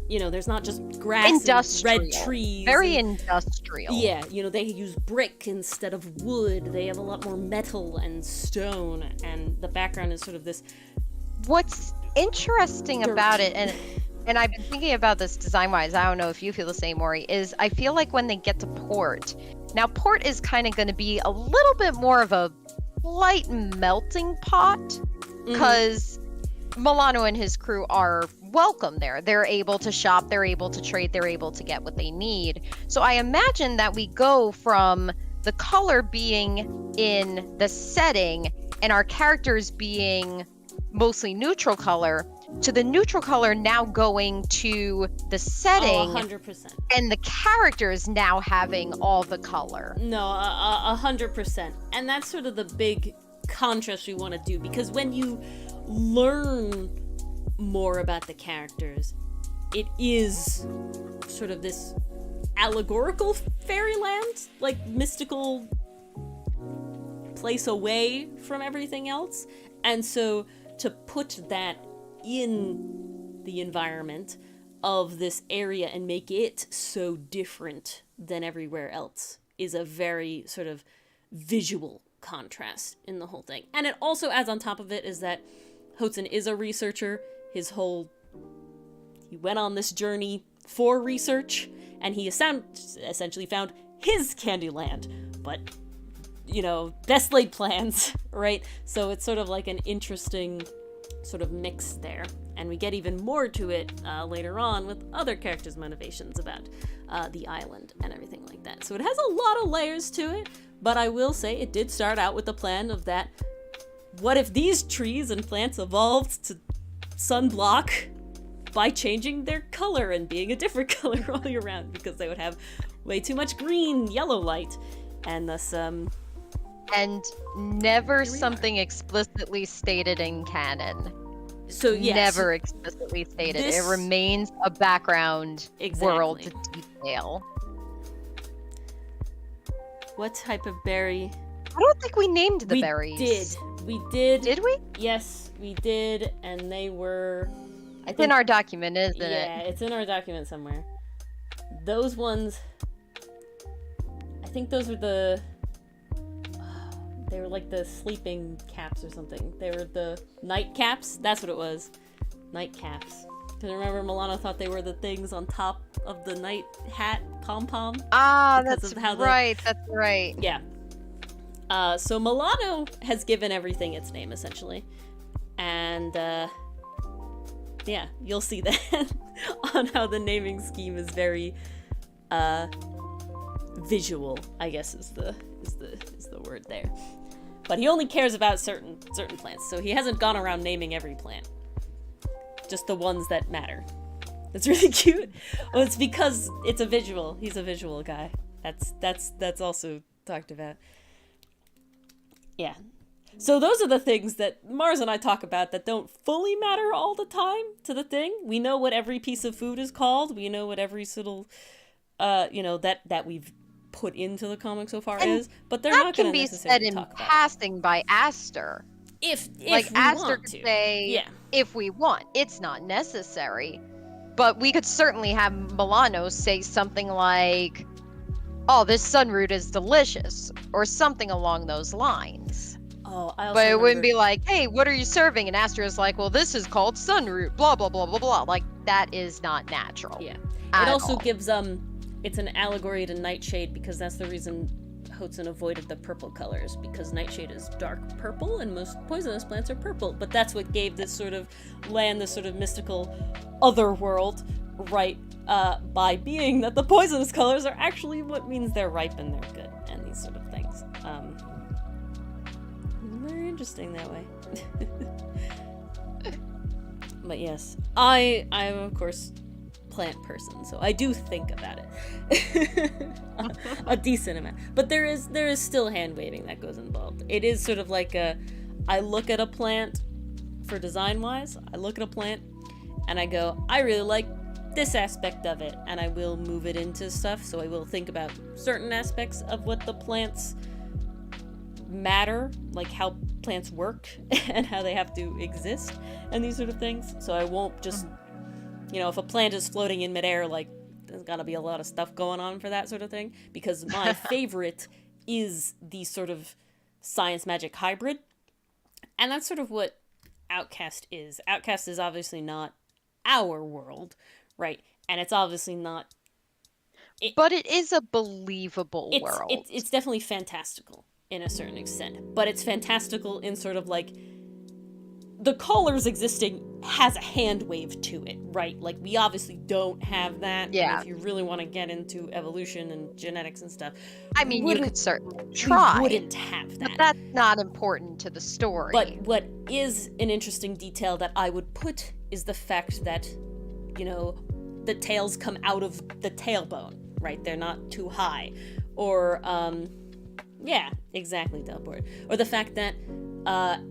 there's not just grass industrial. and red trees. Very industrial. Yeah, they use brick instead of wood. They have a lot more metal and stone, and the background is sort of this. What's interesting dirt. about it, and I've been thinking about this design-wise, I don't know if you feel the same, Maury, is I feel like when they get to Port, now Port is kind of going to be a little bit more of a light melting pot, because Milano and his crew are welcome there. They're able to shop, they're able to trade, they're able to get what they need. So I imagine that we go from the color being in the setting and our characters being mostly neutral color to the neutral color now going to the setting. 100%. And the characters now having all the color. No, 100%. And that's sort of the big contrast we want to do, because when you learn more about the characters, it is sort of this allegorical fairyland, like mystical place away from everything else. And so to put that in the environment of this area and make it so different than everywhere else is a very sort of visual contrast in the whole thing. And it also adds on top of it is that Hudson is a researcher. He went on this journey for research, and he essentially found his Candyland, but best laid plans, right? So it's sort of like an interesting sort of mix there, and we get even more to it later on with other characters' motivations about the island and everything like that. So it has a lot of layers to it, but I will say it did start out with the plan of that, what if these trees and plants evolved to sunblock by changing their color and being a different color all year round, because they would have way too much green, yellow light, and thus and never something explicitly stated in canon. So yes, never explicitly stated. It remains a background world to detail. What type of berry? I don't think we named the berries. We did. Did we? Yes, we did, and they were. It's in our document, isn't it? Yeah, it's in our document somewhere. Those ones. I think those were the. They were like the sleeping caps or something. They were the night caps. That's what it was. Night caps. Because remember, Milano thought they were the things on top of the night hat pom-pom. Ah, that's right. That's right. Yeah. So Milano has given everything its name, essentially. And, yeah, you'll see that on how the naming scheme is very, visual, I guess is the word there. But he only cares about certain plants, so he hasn't gone around naming every plant. Just the ones that matter. It's really cute. Well, it's because it's a visual. He's a visual guy. That's also talked about. Yeah. So those are the things that Mars and I talk about that don't fully matter all the time to the thing. We know what every piece of food is called. We know what every little that we've put into the comic so far And is, but they're that not going can to be said necessarily in talk about passing by Aster. it. Like, If we Aster want could to. say, Yeah. if we want. It's not necessary. But we could certainly have Milano say something like, oh, this sunroot is delicious, or something along those lines. Oh, I also But it wouldn't remember- be like, hey, what are you serving? And Aster is like, well, this is called sunroot, blah, blah, blah, blah, blah. Like, that is not natural. Yeah. At It also all. gives it's an allegory to Nightshade, because that's the reason Hotsun avoided the purple colors, because Nightshade is dark purple and most poisonous plants are purple. But that's what gave this sort of land, this sort of mystical other world, right? By being that the poisonous colors are actually what means they're ripe and they're good, and these sort of things. Very interesting that way. But yes, I am of course plant person, so I do think about it a decent amount. But there is still hand waving that goes involved. It is sort of like I look at a plant for design wise. I look at a plant and I go, I really like this aspect of it, and I will move it into stuff. So I will think about certain aspects of what the plants matter, like how plants work and how they have to exist and these sort of things. So I won't just, if a plant is floating in midair, like, there's gotta be a lot of stuff going on for that sort of thing, because my favorite is the sort of science magic hybrid, and that's sort of what Outcast is. Outcast is obviously not our world, right? And it's obviously not, but it is a believable world. It's definitely fantastical in a certain extent, but it's fantastical in sort of like the colors existing has a hand wave to it, right? Like, we obviously don't have that. Yeah. And if you really want to get into evolution and genetics and stuff, I mean, you could certainly try. We wouldn't have that. But that's not important to the story. But what is an interesting detail that I would put is the fact that, the tails come out of the tailbone, right? They're not too high. Or, yeah, exactly, Delport. Or the fact that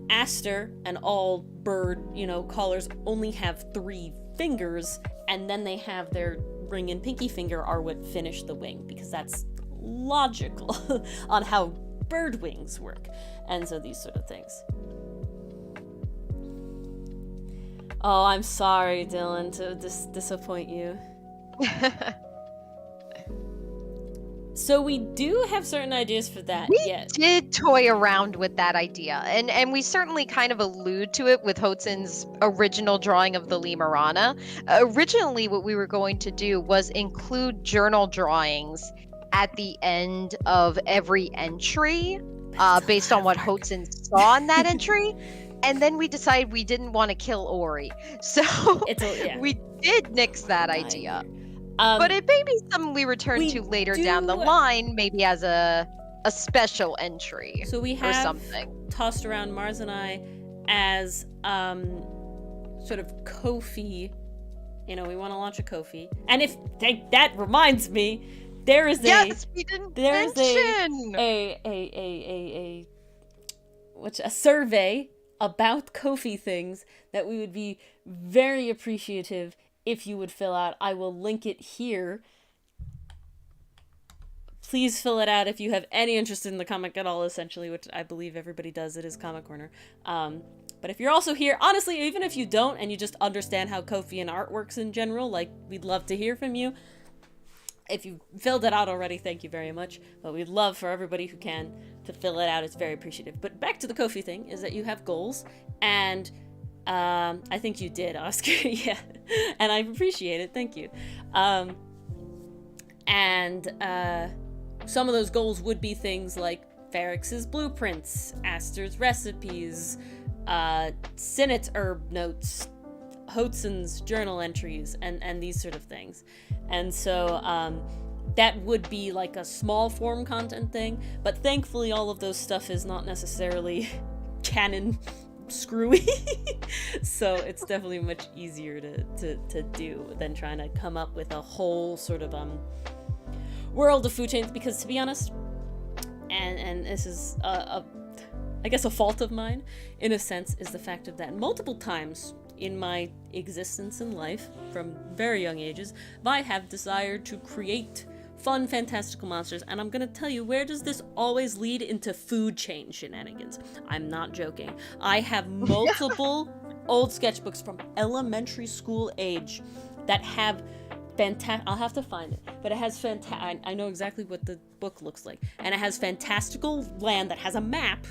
Aster and all bird, callers only have 3 fingers, and then they have their ring and pinky finger are what finish the wing, because that's logical on how bird wings work. And so these sort of things. Oh, I'm sorry, Dylan, to disappoint you. So we do have certain ideas for that. We did toy around with that idea, and we certainly kind of allude to it with Hotsun's original drawing of the Lemurana. Originally, what we were going to do was include journal drawings at the end of every entry, based on what Hotsun saw in that entry. And then we decided we didn't want to kill Ori, so we did nix that idea. But it may be something we return to later down the line, maybe as a special entry. So we have something tossed around Mars and I as sort of Ko-fi. We want to launch a Ko-fi. And that reminds me, there is we didn't mention a survey about Ko-fi things that we would be very appreciative if you would fill out. I will link it here. Please fill it out if you have any interest in the comic at all, essentially, which I believe everybody does. It is Comic Corner. But if you're also here, honestly, even if you don't and you just understand how Ko-fi and art works in general, like, we'd love to hear from you. If you filled it out already, thank you very much. But we'd love for everybody who can to fill it out. It's very appreciative. But back to the Ko-fi thing, is that you have goals, and I think you did, Oscar. Yeah. And I appreciate it. Thank you. Some of those goals would be things like Ferrix's blueprints, Aster's recipes, Sinet's herb notes, Hotsun's journal entries, and these sort of things. And so that would be like a small form content thing, but thankfully all of those stuff is not necessarily canon screwy. So it's definitely much easier to do than trying to come up with a whole sort of world of food chains, because to be honest, and this is I guess a fault of mine in a sense, is the fact of that multiple times in my existence in life from very young ages, I have desired to create fun, fantastical monsters. And I'm gonna tell you, where does this always lead into food chain shenanigans? I'm not joking. I have multiple old sketchbooks from elementary school age that have I'll have to find it, but it has I know exactly what the book looks like, and it has fantastical land that has a map,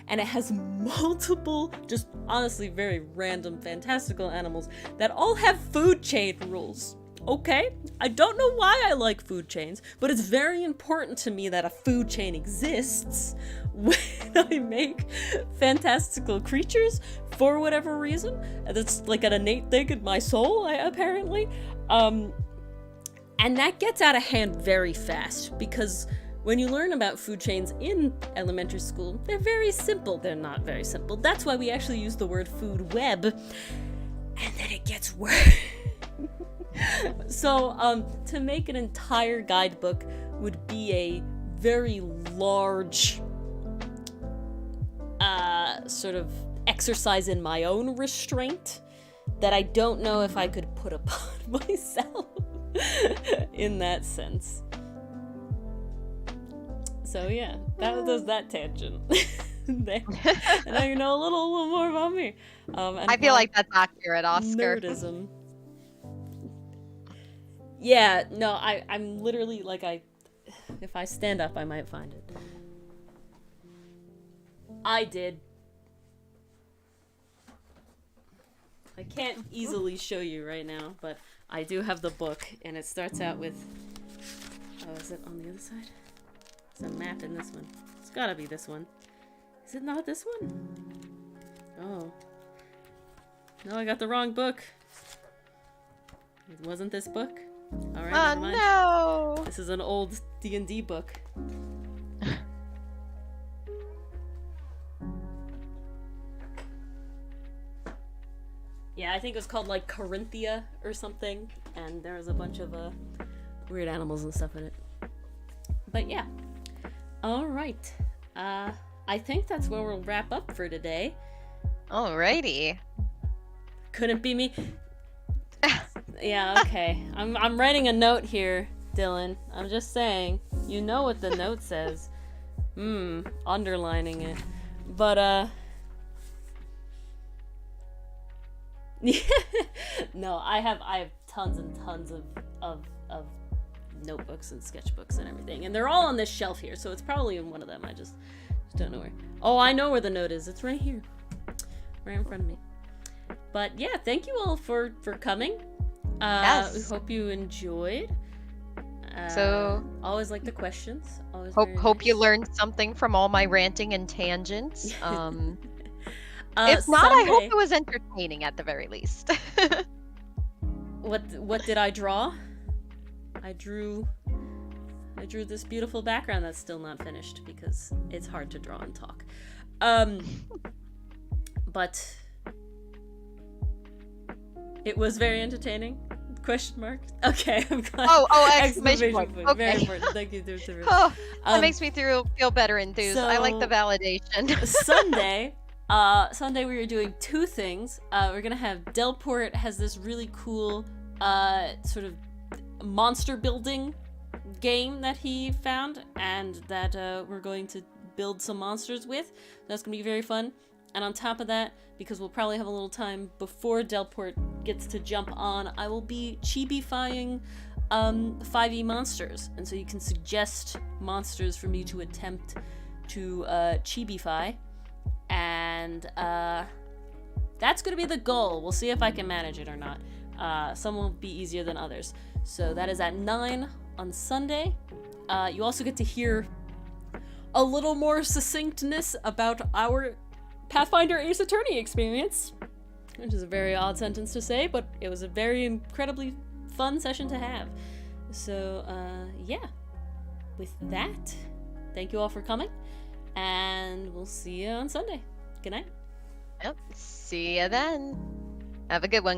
and it has multiple, just honestly very random fantastical animals that all have food chain rules. Okay, I don't know why I like food chains, but it's very important to me that a food chain exists when I make fantastical creatures for whatever reason. That's like an innate thing in my soul, apparently. And that gets out of hand very fast, because when you learn about food chains in elementary school, they're very simple. They're not very simple. That's why we actually use the word food web, and then it gets worse. So, to make an entire guidebook would be a very large, sort of exercise in my own restraint that I don't know if I could put upon myself. In that sense. So yeah, that was that tangent. There. And now you know a little more about me. And I feel like that's accurate, Oscar. Nerdism. Yeah, no, I'm literally like, if I stand up, I might find it. I did. I can't easily show you right now, but I do have the book, and it starts out with... Oh, is it on the other side? There's a map in this one. It's gotta be this one. Is it not this one? Oh. No, I got the wrong book. It wasn't this book? Alright, never mind. No! This is an old D&D book. Yeah, I think it was called, like, Corinthia or something, and there was a bunch of, weird animals and stuff in it. But yeah. Alright. I think that's where we'll wrap up for today. Alrighty. Couldn't be me. Yeah, okay. I'm writing a note here, Dylan. I'm just saying. You know what the note says. Underlining it. But, no, I have tons and tons of notebooks and sketchbooks and everything, and they're all on this shelf here, so it's probably in one of them. I just don't know where. Oh, I know where the note is. It's right here, right in front of me. But yeah, thank you all for coming. Yes. We hope you enjoyed. So always like the questions. Always hope nice. you learned something from all my ranting and tangents. If not, I hope it was entertaining at the very least. What did I draw? I drew this beautiful background that's still not finished because it's hard to draw and talk. But it was very entertaining. Question mark? Okay, I'm glad. Oh, exclamation point. Okay. Very important. Thank you. Oh, that makes me feel better enthused. So, I like the validation. Sunday we are doing two things. We're gonna have Delport has this really cool sort of monster building game that he found, and that we're going to build some monsters with. That's gonna be very fun. And on top of that, because we'll probably have a little time before Delport gets to jump on, I will be chibi-fying 5e monsters, and so you can suggest monsters for me to attempt to chibi-fy. And that's gonna be the goal. We'll see if I can manage it or not. Some will be easier than others. So that is at 9 on Sunday. You also get to hear a little more succinctness about our Pathfinder Ace Attorney experience, which is a very odd sentence to say, but it was a very incredibly fun session to have. So yeah, with that, thank you all for coming, and we'll see you on Sunday. Good night. Yep. See you then. Have a good one.